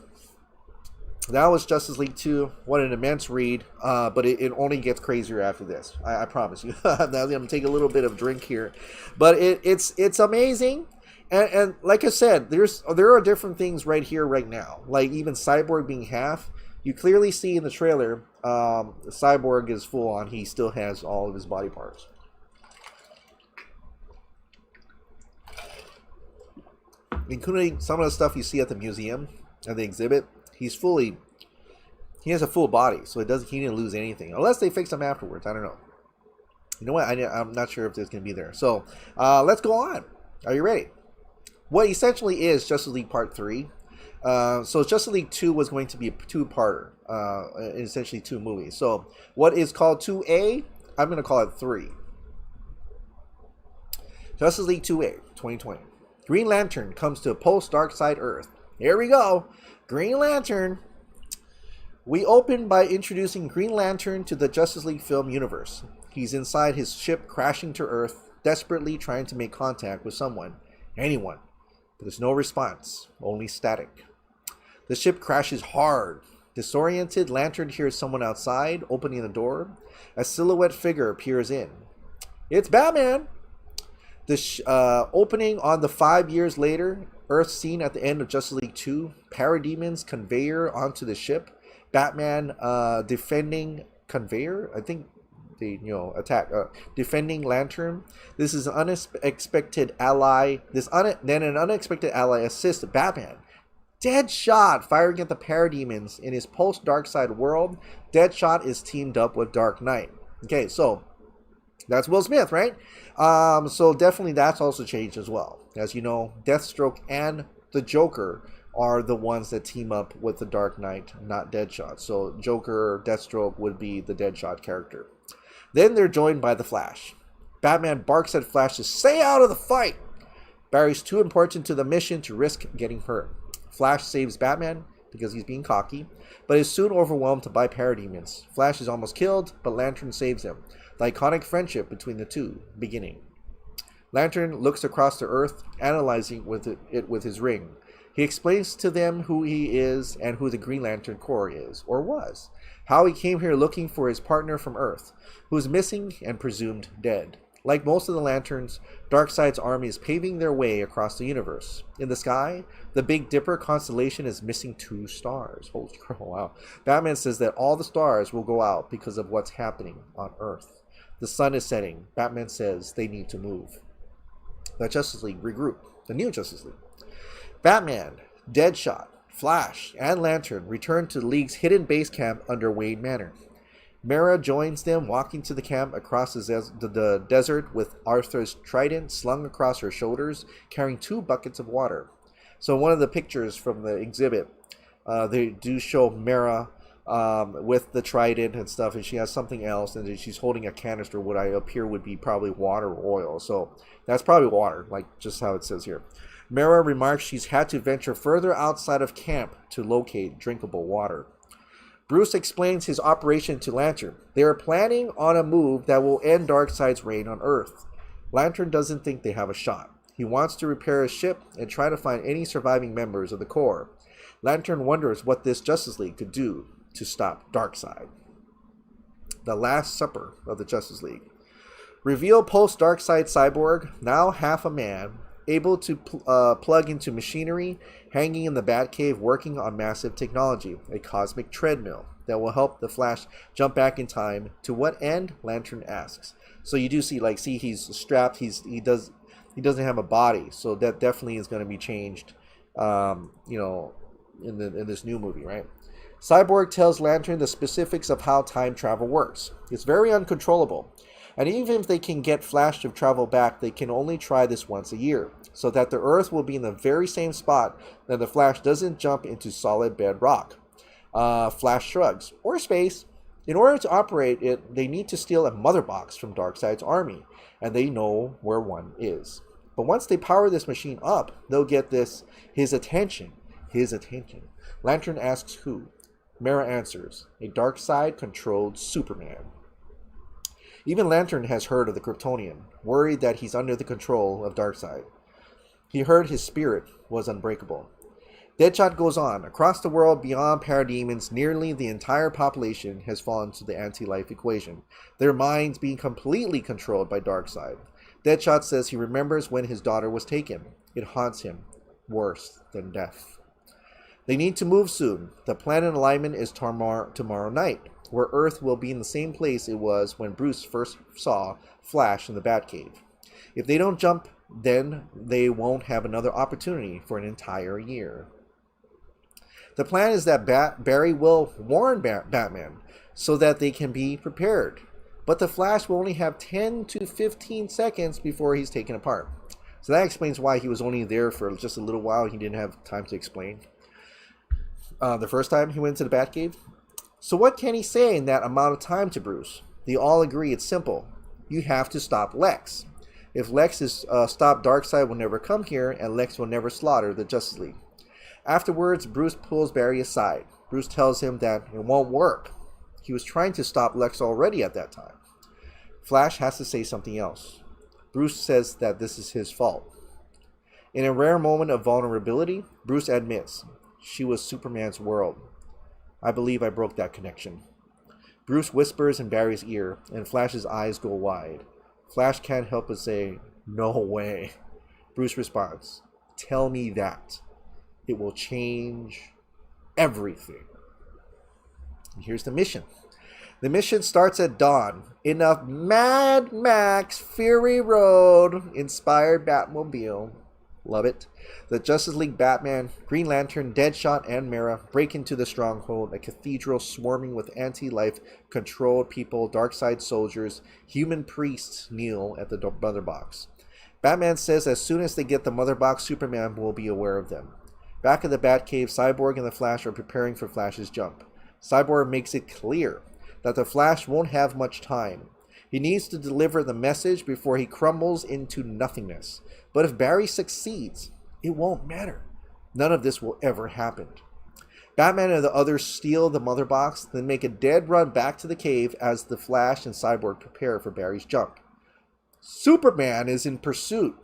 That was Justice League 2. What an immense read. But it only gets crazier after this. I promise you. Now I'm going to take a little bit of drink here. But it's amazing. And like I said, there are different things right here, right now. Like even Cyborg being half. You clearly see in the trailer, Cyborg is full on. He still has all of his body parts. Including some of the stuff you see at the museum, at the exhibit. He has a full body, so he didn't lose anything. Unless they fix him afterwards, I don't know. You know what, I'm not sure if there's going to be there. So, let's go on. Are you ready? What essentially is Justice League Part 3. So Justice League 2 was going to be a two-parter, essentially 2 movies. So what is called 2A, I'm going to call it 3. Justice League 2A, 2020. Green Lantern comes to a post-Darkseid Earth. Here we go. Green Lantern. We open by introducing Green Lantern to the Justice League film universe. He's inside his ship crashing to Earth, desperately trying to make contact with someone, anyone. But there's no response, only static. The ship crashes hard. Disoriented, Lantern hears someone outside, opening the door. A silhouette figure appears in. It's Batman! The opening on the 5 years later, Earth scene at the end of Justice League 2, parademons conveyor onto the ship. Batman defending conveyor. I think they attack defending Lantern. This is an unexpected ally. Then an unexpected ally assists Batman. Deadshot firing at the parademons in his post-Darkseid world. Deadshot is teamed up with Dark Knight. Okay, so that's Will Smith, right? So definitely that's also changed as well. As you know, Deathstroke and the Joker are the ones that team up with the Dark Knight, not Deadshot. So Joker or Deathstroke would be the Deadshot character. Then they're joined by the Flash. Batman barks at Flash to stay out of the fight. Barry's too important to the mission to risk getting hurt. Flash saves Batman because he's being cocky, but is soon overwhelmed by parademons. Flash is almost killed, but Lantern saves him. The iconic friendship between the two beginning. Lantern looks across the Earth, analyzing it with his ring. He explains to them who he is and who the Green Lantern Corps is, or was. How he came here looking for his partner from Earth, who is missing and presumed dead. Like most of the Lanterns, Darkseid's army is paving their way across the universe. In the sky, the Big Dipper constellation is missing 2 stars. Holy crap, wow. Batman says that all the stars will go out because of what's happening on Earth. The sun is setting. Batman says they need to move. The Justice League regroup. The new Justice League. Batman, Deadshot, Flash, and Lantern return to the League's hidden base camp under Wayne Manor. Mara joins them, walking to the camp across the desert with Arthur's trident slung across her shoulders, carrying 2 buckets of water. So one of the pictures from the exhibit, they do show Mara with the trident and stuff, and she has something else, and she's holding a canister, what I appear would be probably water or oil. So that's probably water, like just how it says here. Mara remarks she's had to venture further outside of camp to locate drinkable water. Bruce explains his operation to Lantern. They are planning on a move that will end Darkseid's reign on Earth. Lantern doesn't think they have a shot. He wants to repair his ship and try to find any surviving members of the Corps. Lantern wonders what this Justice League could do to stop Darkseid. The Last Supper of the Justice League. Reveal post-Darkseid cyborg, now half a man, able to plug into machinery, hanging in the Batcave working on massive technology, a cosmic treadmill that will help the Flash jump back in time. To what end? Lantern asks. So you do see he's strapped, he doesn't have a body, so that definitely is going to be changed in this new movie, right? Cyborg tells Lantern the specifics of how time travel works. It's very uncontrollable. And even if they can get Flash to travel back, they can only try this once a year, so that the Earth will be in the very same spot that the Flash doesn't jump into solid bedrock. Flash shrugs. Or space. In order to operate it, they need to steal a mother box from Darkseid's army, and they know where one is. But once they power this machine up, they'll get his attention. Lantern asks who. Mara answers, a Darkseid-controlled Superman. Even Lantern has heard of the Kryptonian, worried that he's under the control of Darkseid. He heard his spirit was unbreakable. Deadshot goes on. Across the world beyond parademons, nearly the entire population has fallen to the anti-life equation, their minds being completely controlled by Darkseid. Deadshot says he remembers when his daughter was taken. It haunts him, worse than death. They need to move soon. The planet alignment is tomorrow night, where Earth will be in the same place it was when Bruce first saw Flash in the Batcave. If they don't jump, then they won't have another opportunity for an entire year. The plan is that Barry will warn Batman so that they can be prepared. But the Flash will only have 10 to 15 seconds before he's taken apart. So that explains why he was only there for just a little while. He didn't have time to explain. The first time he went to the Batcave. So what can he say in that amount of time to Bruce? They all agree it's simple. You have to stop Lex. If Lex is stopped, Darkseid will never come here, and Lex will never slaughter the Justice League. Afterwards, Bruce pulls Barry aside. Bruce tells him that it won't work. He was trying to stop Lex already at that time. Flash has to say something else. Bruce says that this is his fault. In a rare moment of vulnerability, Bruce admits, she was Superman's world. I believe I broke that connection. Bruce whispers in Barry's ear, and Flash's eyes go wide. Flash can't help but say, no way. Bruce responds, tell me that. It will change everything. And here's the mission. The mission starts at dawn in a Mad Max Fury Road inspired Batmobile. Love it. The Justice League, Batman, Green Lantern, Deadshot, and Mera break into the Stronghold, a cathedral swarming with anti-life controlled people, Darkseid soldiers, human priests kneel at the mother box. Batman says as soon as they get the mother box, Superman will be aware of them. Back in the Batcave, Cyborg and the Flash are preparing for Flash's jump. Cyborg makes it clear that the Flash won't have much time. He needs to deliver the message before he crumbles into nothingness. But if Barry succeeds, it won't matter. None of this will ever happen. Batman and the others steal the mother box, then make a dead run back to the cave as the Flash and Cyborg prepare for Barry's jump. Superman is in pursuit.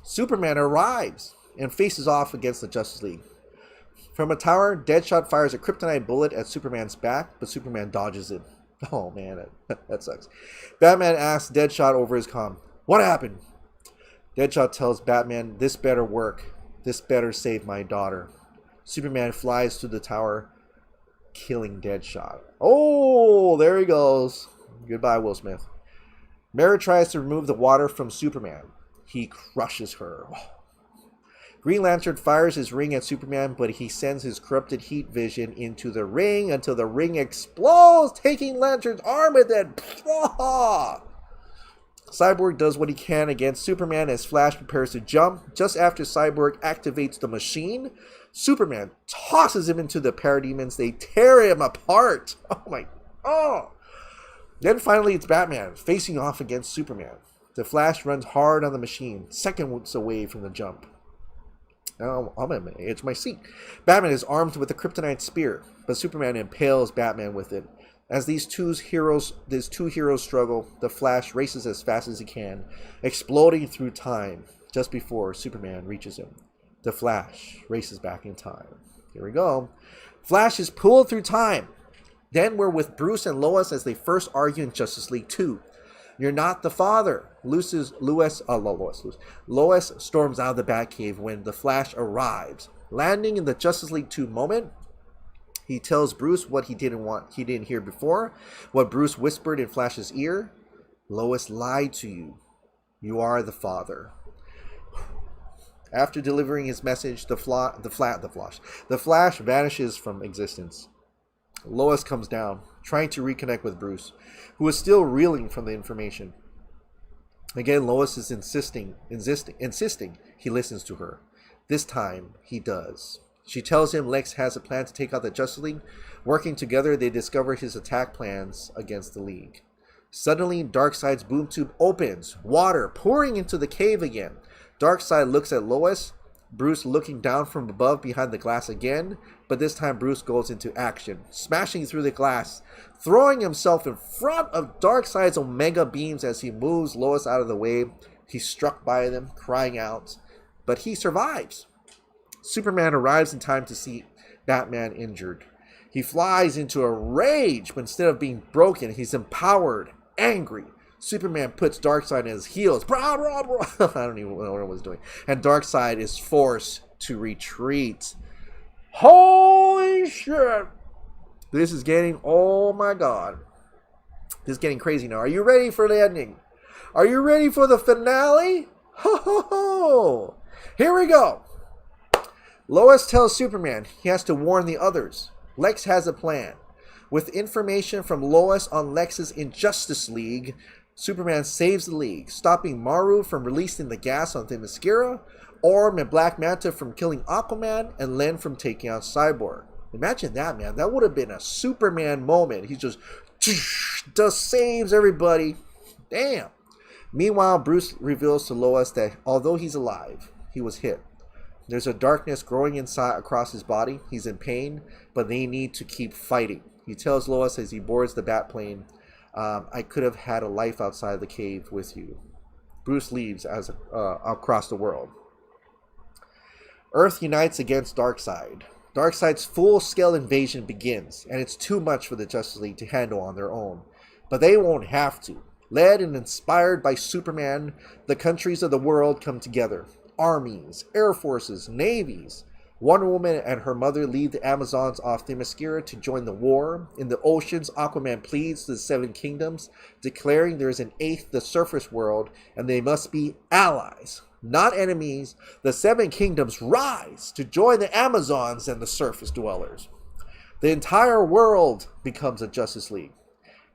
Superman arrives and faces off against the Justice League. From a tower, Deadshot fires a kryptonite bullet at Superman's back, but Superman dodges it. Oh man, that sucks. Batman asks Deadshot over his comm, what happened? Deadshot tells Batman, this better work. This better save my daughter. Superman flies to the tower, killing Deadshot. Oh, there he goes. Goodbye, Will Smith. Mera tries to remove the water from Superman. He crushes her. Green Lantern fires his ring at Superman, but he sends his corrupted heat vision into the ring until the ring explodes, taking Lantern's arm and then... Cyborg does what he can against Superman as Flash prepares to jump. Just after Cyborg activates the machine, Superman tosses him into the parademons. They tear him apart. Oh. Then finally it's Batman facing off against Superman. The Flash runs hard on the machine, seconds away from the jump. Now I'm at the edge of my seat. Batman is armed with a kryptonite spear, but Superman impales Batman with it. As these two heroes struggle, the Flash races as fast as he can, exploding through time just before Superman reaches him. The Flash races back in time. Here we go. Flash is pulled through time. Then we're with Bruce and Lois as they first argue in Justice League 2. You're not the father. Lois storms out of the Batcave when the Flash arrives. Landing in the Justice League 2 moment, he tells Bruce what he didn't hear before, what Bruce whispered in Flash's ear. Lois lied to you. You are the father. After delivering his message, the Flash vanishes from existence. Lois comes down, trying to reconnect with Bruce, who is still reeling from the information. Again, Lois is insisting he listens to her. This time, he does. She tells him Lex has a plan to take out the Justice League. Working together, they discover his attack plans against the League. Suddenly, Darkseid's boom tube opens, water pouring into the cave again. Darkseid looks at Lois, Bruce looking down from above behind the glass again, but this time Bruce goes into action, smashing through the glass, throwing himself in front of Darkseid's Omega beams as he moves Lois out of the way. He's struck by them, crying out, but he survives. Superman arrives in time to see Batman injured. He flies into a rage, but instead of being broken, he's empowered, angry. Superman puts Darkseid in his heels. I don't even know what I was doing. And Darkseid is forced to retreat. Holy shit! This is getting, oh my god. This is getting crazy now. Are you ready for the ending? Are you ready for the finale? Ho ho ho! Here we go. Lois tells Superman he has to warn the others. Lex has a plan. With information from Lois on Lex's Injustice League, Superman saves the League, stopping Maru from releasing the gas on Themyscira, Orm and Black Manta from killing Aquaman, and Len from taking out Cyborg. Imagine that, man. That would have been a Superman moment. He just saves everybody. Damn. Meanwhile, Bruce reveals to Lois that although he's alive, he was hit. There's a darkness growing inside across his body. He's in pain, but they need to keep fighting. He tells Lois as he boards the bat plane, I could have had a life outside the cave with you. Bruce leaves across the world. Earth unites against Darkseid. Darkseid's full-scale invasion begins, and it's too much for the Justice League to handle on their own. But they won't have to. Led and inspired by Superman, the countries of the world come together. Armies, air forces, navies. Wonder Woman and her mother lead the Amazons off Themyscira to join the war. In the oceans, Aquaman pleads to the Seven Kingdoms, declaring there is an eighth, the surface world, and they must be allies, not enemies. The Seven Kingdoms rise to join the Amazons and the surface dwellers. The entire world becomes a Justice League.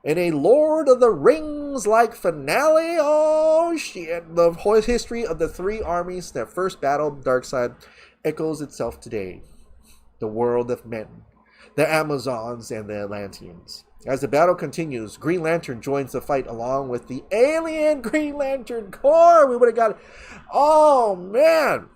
In a Lord of the Rings-like finale, oh shit, the whole history of the three armies that first battled Darkseid echoes itself today. The world of men, the Amazons, and the Atlanteans. As the battle continues, Green Lantern joins the fight along with the alien Green Lantern Corps. We would have got it. Oh, man.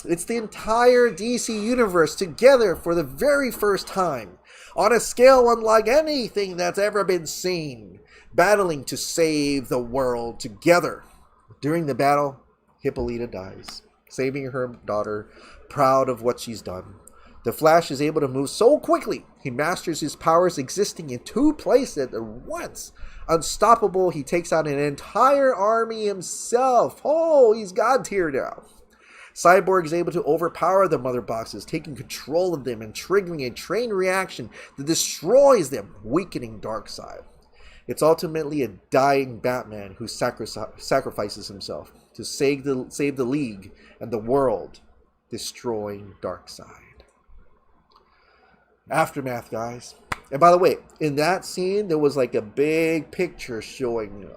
It's the entire DC universe together for the very first time, on a scale unlike anything that's ever been seen, battling to save the world together. During the battle, Hippolyta dies, saving her daughter, proud of what she's done. The Flash is able to move so quickly, he masters his powers existing in two places at once. Unstoppable, he takes out an entire army himself. Oh, he's God tier now. Cyborg is able to overpower the Mother Boxes, taking control of them and triggering a chain reaction that destroys them, weakening Darkseid. It's ultimately a dying Batman who sacrifices himself to save the League and the world, destroying Darkseid. Aftermath, guys. And by the way, in that scene, there was like a big picture showing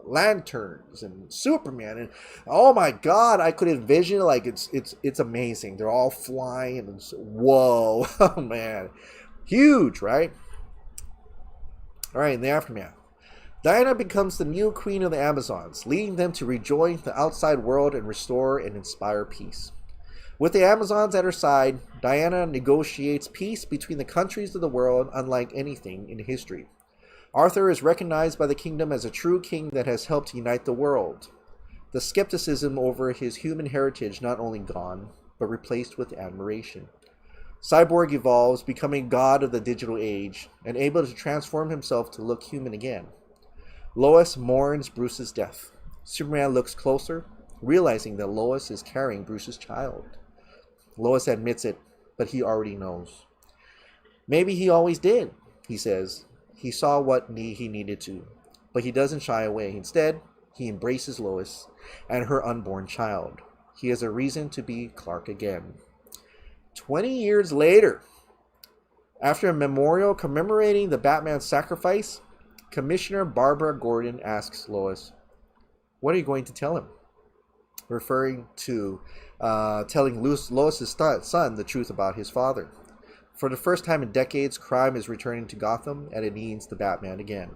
lanterns and Superman, and oh my god, I could envision, like, it's amazing. They're all flying, and it's, whoa, oh man, huge, right? All right, in the aftermath, Diana becomes the new queen of the Amazons, leading them to rejoin the outside world and restore and inspire peace. With the Amazons at her side, Diana negotiates peace between the countries of the world unlike anything in history. Arthur is recognized by the kingdom as a true king that has helped unite the world. The skepticism over his human heritage not only gone, but replaced with admiration. Cyborg evolves, becoming god of the digital age, and able to transform himself to look human again. Lois mourns Bruce's death. Superman looks closer, realizing that Lois is carrying Bruce's child. Lois admits it, but he already knows. Maybe he always did, he says. He saw what he needed to, but he doesn't shy away. Instead, he embraces Lois and her unborn child. He has a reason to be Clark again. 20 years later, after a memorial commemorating the Batman's sacrifice, Commissioner Barbara Gordon asks Lois, "What are you going to tell him?" Referring to telling Lois's son the truth about his father. For the first time in decades, crime is returning to Gotham, and it needs the Batman again.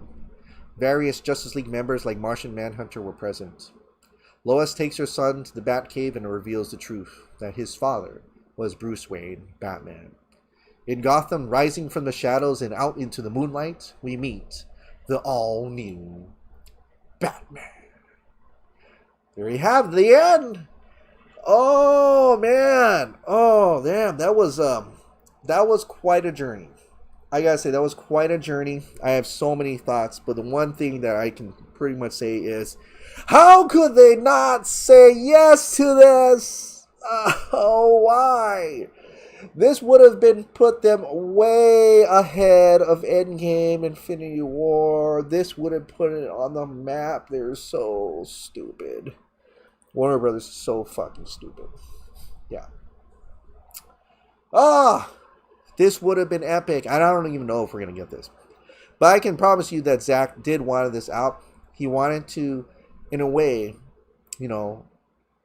Various Justice League members like Martian Manhunter were present. Lois takes her son to the Batcave and reveals the truth, that his father was Bruce Wayne, Batman. In Gotham, rising from the shadows and out into the moonlight, we meet the all-new Batman. There you have the end. Oh, man. Oh, damn. That was quite a journey. I gotta say, that was quite a journey. I have so many thoughts, but the one thing that I can pretty much say is, how could they not say yes to this? Oh, why? This would have been put them way ahead of Endgame, Infinity War. This would have put it on the map. They're so stupid. Warner Brothers is so fucking stupid. Yeah. This would have been epic. I don't even know if we're going to get this. But I can promise you that Zack did want this out. He wanted to, in a way, you know,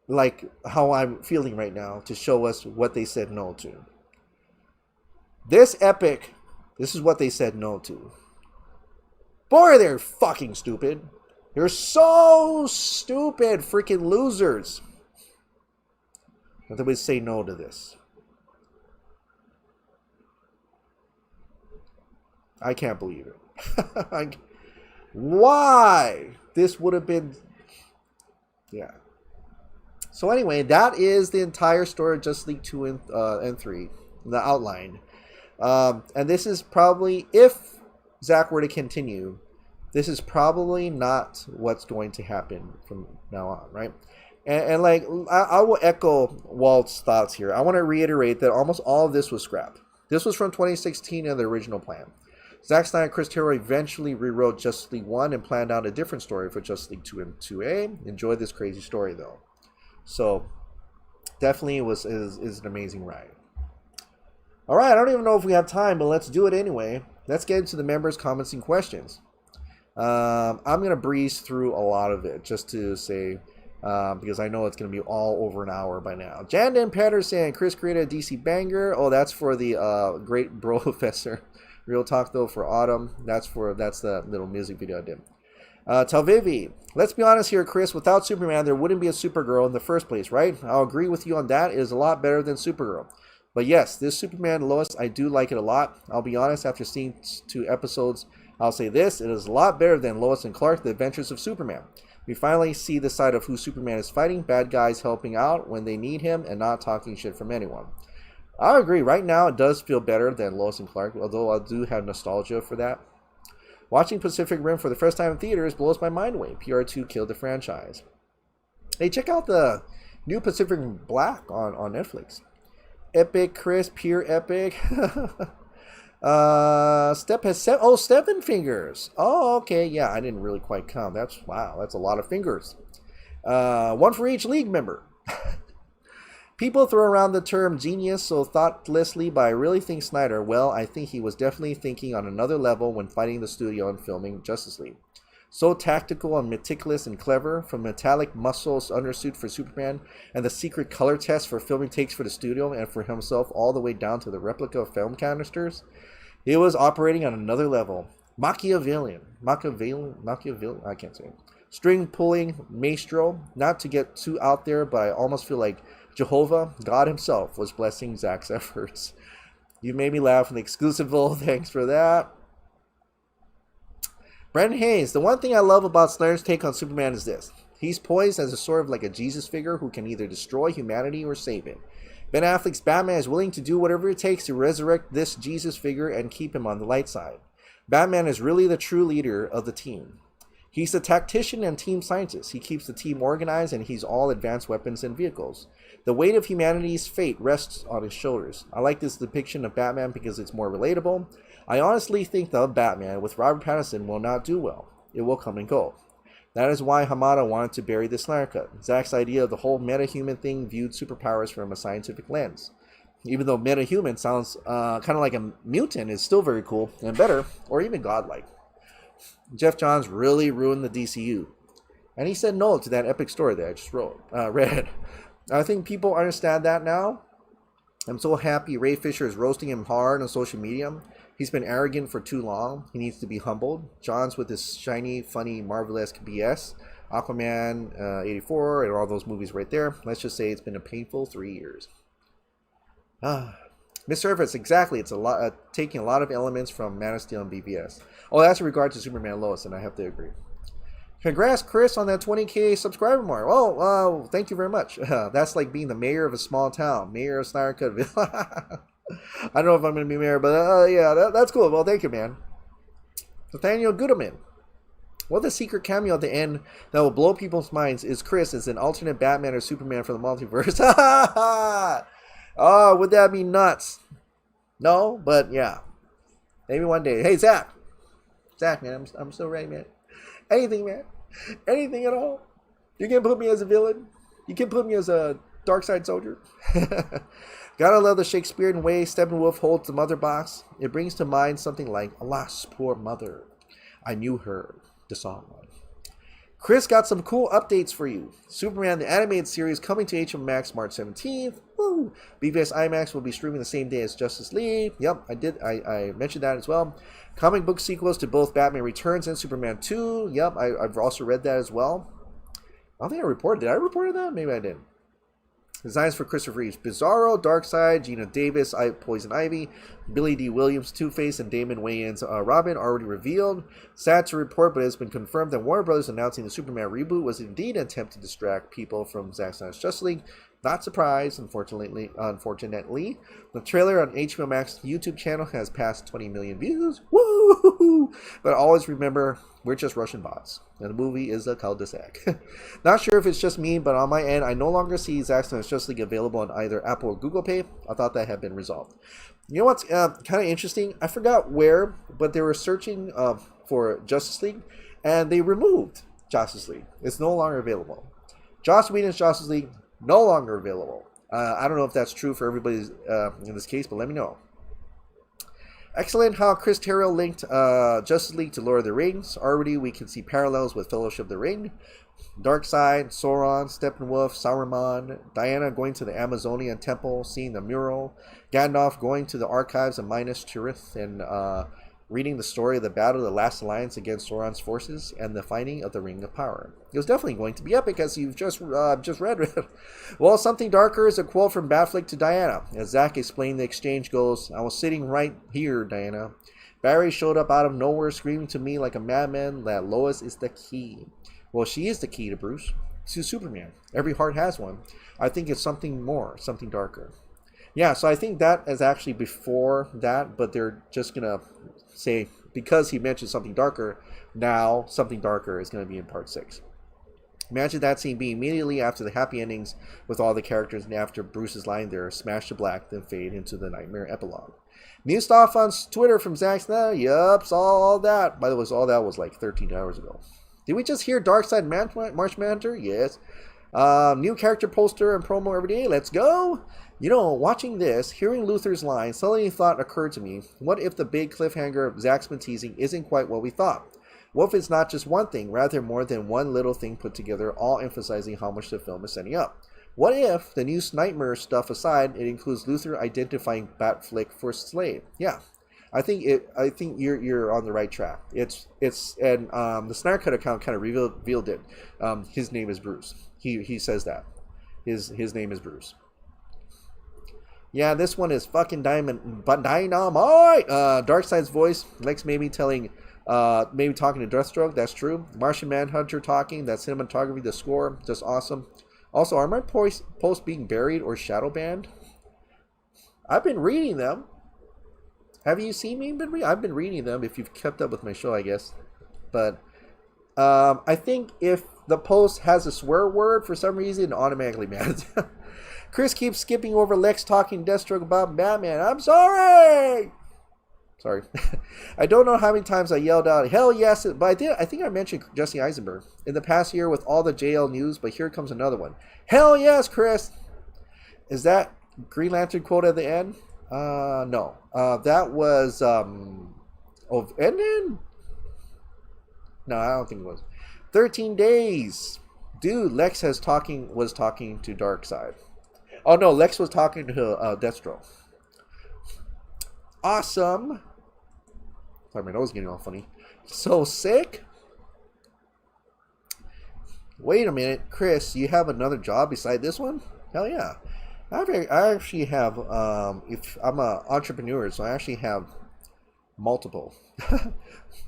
like how I'm feeling right now, to show us what they said no to. This epic, this is what they said no to. Boy, they're fucking stupid. They're so stupid, freaking losers. That they would say no to this. I can't believe it. Why? This would have been... Yeah. So anyway, that is the entire story of Justice League 2 and 3. The outline. And this is probably, if Zack were to continue, this is probably not what's going to happen from now on, right? And like, I will echo Walt's thoughts here. I want to reiterate that almost all of this was scrapped. This was from 2016 and the original plan. Zack Snyder and Chris Terrio eventually rewrote Justice League 1 and planned out a different story for Justice League 2 and 2A. Enjoyed this crazy story, though. So, definitely is an amazing ride. Alright, I don't even know if we have time, but let's do it anyway. Let's get into the members' comments and questions. I'm going to breeze through a lot of it, just to say... because I know it's going to be all over an hour by now. Jandon Patterson, Chris created a DC banger. Oh, that's for the Great Bro Professor. Real talk though for Autumn. That's the little music video I did. Talvivi, let's be honest here, Chris. Without Superman, there wouldn't be a Supergirl in the first place, right? I'll agree with you on that. It is a lot better than Supergirl. But yes, this Superman Lois, I do like it a lot. I'll be honest, after seeing 2 episodes, I'll say this: it is a lot better than Lois and Clark: The Adventures of Superman. We finally see the side of who Superman is fighting, bad guys helping out when they need him and not talking shit from anyone. I agree, right now it does feel better than Lois and Clark, although I do have nostalgia for that. Watching Pacific Rim for the first time in theaters blows my mind away. PR2 killed the franchise. Hey, check out the new Pacific Rim Black on Netflix. Epic, Chris, pure epic. Step has 7 fingers. Oh, okay. Yeah, I didn't really quite count. That's a lot of fingers. 1 for each league member. People throw around the term genius so thoughtlessly, but I really think Snyder, well, I think he was definitely thinking on another level when fighting the studio and filming Justice League. So tactical and meticulous and clever, from metallic muscles undersuit for Superman and the secret color test for filming takes for the studio and for himself, all the way down to the replica of film canisters. He was operating on another level. Machiavellian, I can't say it. String pulling maestro, not to get too out there, but I almost feel like Jehovah, God himself, was blessing Zack's efforts. You made me laugh in the exclusiveville. Thanks for that. Brandon Hayes, the one thing I love about Snyder's take on Superman is this. He's poised as a sort of like a Jesus figure who can either destroy humanity or save it. Ben Affleck's Batman is willing to do whatever it takes to resurrect this Jesus figure and keep him on the light side. Batman is really the true leader of the team. He's the tactician and team scientist. He keeps the team organized, and he's all advanced weapons and vehicles. The weight of humanity's fate rests on his shoulders. I like this depiction of Batman because it's more relatable. I honestly think the Batman with Robert Pattinson will not do well. It will come and go. That is why Hamada wanted to bury the Snyder Cut. Zack's idea of the whole meta-human thing viewed superpowers from a scientific lens. Even though meta-human sounds kind of like a mutant, is still very cool and better, or even godlike. Jeff Johns really ruined the DCU. And he said no to that epic story that I just read. I think people understand that now. I'm so happy Ray Fisher is roasting him hard on social media. He's been arrogant for too long. He needs to be humbled. Johns with his shiny, funny, marvelous BS. Aquaman 84 and all those movies right there. Let's just say it's been a painful 3 years. Miss Surface, exactly. It's a lot taking a lot of elements from Man of Steel and BVS. Oh, that's in regard to Superman and Lois, and I have to agree. Congrats, Chris, on that 20K subscriber mark. Oh, thank you very much. That's like being the mayor of a small town. Mayor of Snyder Cut. I don't know if I'm going to be mayor, but yeah, that's cool. Well, thank you, man. Nathaniel Goodeman. What the secret cameo at the end that will blow people's minds is Chris as an alternate Batman or Superman for the multiverse. Oh, would that be nuts? No, but yeah. Maybe one day. Hey, Zach, man, I'm so ready, man. Anything, man. Anything at all. You can put me as a villain. You can put me as a dark side soldier. Gotta love the Shakespearean way Steppenwolf holds the mother box. It brings to mind something like, alas, poor mother. I knew her. The song. Chris got some cool updates for you. Superman the Animated Series coming to HBO Max March 17th. Woo! BVS IMAX will be streaming the same day as Justice League. Yep, I did. I mentioned that as well. Comic book sequels to both Batman Returns and Superman 2. Yep, I've also read that as well. I don't think I reported. Did I report that? Maybe I didn't. Designs for Christopher Reeves, Bizarro, Darkseid, Gina Davis, Poison Ivy, Billy D. Williams, Two-Face, and Damon Wayans Robin already revealed. Sad to report, but it's been confirmed that Warner Bros. Announcing the Superman reboot was indeed an attempt to distract people from Zack Snyder's Justice League. Not surprised, unfortunately. The trailer on HBO Max YouTube channel has passed 20 million views. Woo! But always remember, we're just Russian bots, and the movie is a cul-de-sac. Not sure if it's just me, but on my end, I no longer see Zack Snyder's Justice League available on either Apple or Google Pay. I thought that had been resolved. You know what's kind of interesting? I forgot where, but they were searching for Justice League, and they removed Justice League. It's no longer available. Joss Whedon's Justice League, no longer available. I don't know if that's true for everybody in this case, but let me know. Excellent how Chris Terrell linked Justice League to Lord of the Rings. Already we can see parallels with Fellowship of the Ring. Darkseid, Sauron, Steppenwolf, Saruman, Diana going to the Amazonian temple, seeing the mural, Gandalf going to the archives of Minas Tirith and reading the story of the Battle of the Last Alliance against Sauron's forces and the finding of the Ring of Power. It was definitely going to be epic, as you've just read. Well, something darker is a quote from Batfleck to Diana. As Zack explained, the exchange goes, "I was sitting right here, Diana. Barry showed up out of nowhere screaming to me like a madman that Lois is the key." Well, she is the key to Bruce, to Superman. Every heart has one. I think it's something more, something darker. Yeah, so I think that is actually before that, but they're just going to say, because he mentioned something darker, now something darker is going to be in part 6. Imagine that scene being immediately after the happy endings with all the characters and after Bruce is lying there, smash to black, then fade into the nightmare epilogue. New stuff on Twitter from Zack Snyder. Yup, saw all that. By the way, all that was like 13 hours ago. Did we just hear Darkseid March Manhunter? Yes. New character poster and promo every day. Let's go. You know, watching this, hearing Luthor's line, suddenly a thought occurred to me. What if the big cliffhanger Zack's been teasing isn't quite what we thought? What if it's not just one thing, rather more than one little thing put together, all emphasizing how much the film is setting up? What if, the new nightmare stuff aside, it includes Luthor identifying Batfleck for Slade? Yeah. I think you're on the right track. It's the Snyder Cut account kind of revealed it. His name is Bruce. He says that. His name is Bruce. Yeah, this one is fucking dynamite. Darkseid's voice, Lex maybe talking to Deathstroke. That's true. Martian Manhunter talking. That cinematography, the score, just awesome. Also, are my posts being buried or shadow banned? I've been reading them. Have you seen me? I've been reading them. If you've kept up with my show, I guess. But I think if the post has a swear word for some reason, it automatically bans. Chris keeps skipping over Lex talking Deathstroke about Batman. I'm sorry. Sorry. I don't know how many times I yelled out, hell yes, but I think I mentioned Jesse Eisenberg in the past year with all the JL news, but here comes another one. Hell yes, Chris. Is that Green Lantern quote at the end? No. That was, and then? No, I don't think it was. 13 days. Dude, Lex was talking to Darkseid. Oh no, Lex was talking to Deathstroke. Awesome. Sorry, my nose is getting all funny. So sick. Wait a minute, Chris, you have another job beside this one? Hell yeah. I actually have, if I'm an entrepreneur, so I actually have multiple.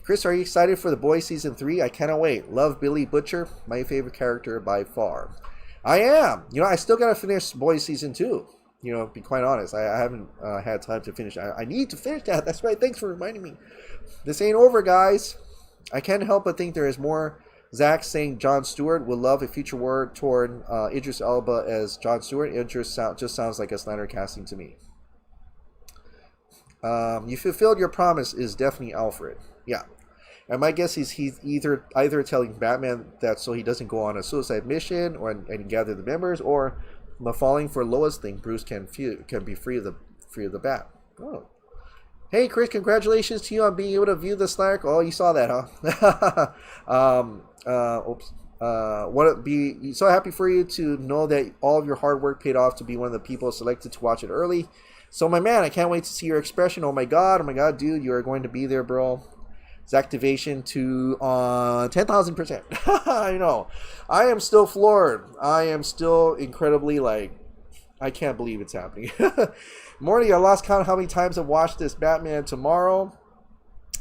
Chris, are you excited for The Boys Season 3? I cannot wait. Love Billy Butcher, my favorite character by far. I am. You know, I still got to finish Boys Season 2. You know, to be quite honest, I haven't had time to finish. I need to finish that. That's right. Thanks for reminding me. This ain't over, guys. I can't help but think there is more. Zack saying Jon Stewart would love a future word toward Idris Elba as Jon Stewart. It just sounds like a Snyder casting to me. You fulfilled your promise is definitely Alfred. Yeah. And my guess is he's either telling Batman that so he doesn't go on a suicide mission and gather the members, or the falling for Lois thing, Bruce can be free of the bat. Oh. Hey Chris, congratulations to you on being able to view the Snyder. Oh, you saw that, huh? Oops. Want to be so happy for you to know that all of your hard work paid off to be one of the people selected to watch it early. So my man, I can't wait to see your expression. Oh my god, dude, you are going to be there, bro. It's activation to 10,000%. I know. I am still floored. I am still incredibly like, I can't believe it's happening. Morty, I lost count of how many times I've watched this. Batman Tomorrow,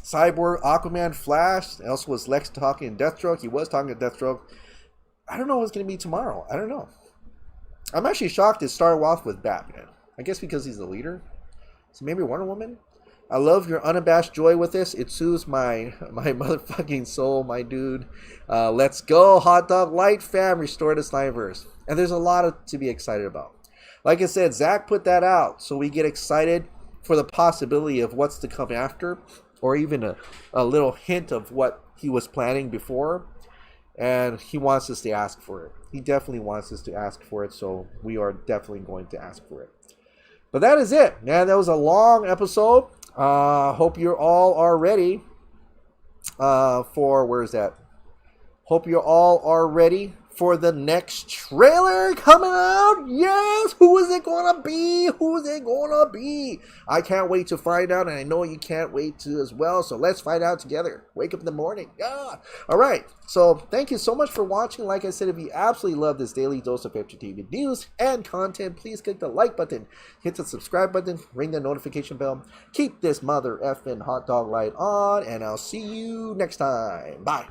Cyborg, Aquaman, Flash. Also was Lex talking to Deathstroke. He was talking to Deathstroke. I don't know what's going to be tomorrow. I don't know. I'm actually shocked it started off with Batman. I guess because he's the leader. So maybe Wonder Woman? I love your unabashed joy with this. It soothes my motherfucking soul, my dude. Let's go, Hot Dog Light fam. Restore the Snyderverse. And there's a lot to be excited about. Like I said, Zach put that out. So we get excited for the possibility of what's to come after. Or even a little hint of what he was planning before. And he wants us to ask for it. He definitely wants us to ask for it. So we are definitely going to ask for it. But that is it, man. That was a long episode. Hope you all are ready for, where is that? Hope you all are ready for the next trailer coming out. Yes, who is it gonna be? Who is it gonna be? I can't wait to find out, and I know you can't wait to as well. So let's find out together. Wake up in the morning. Yeah. All right. So thank you so much for watching. Like I said, if you absolutely love this daily dose of entertainment news and content, please click the like button, hit the subscribe button, ring the notification bell. Keep this mother effing hot dog light on, and I'll see you next time. Bye.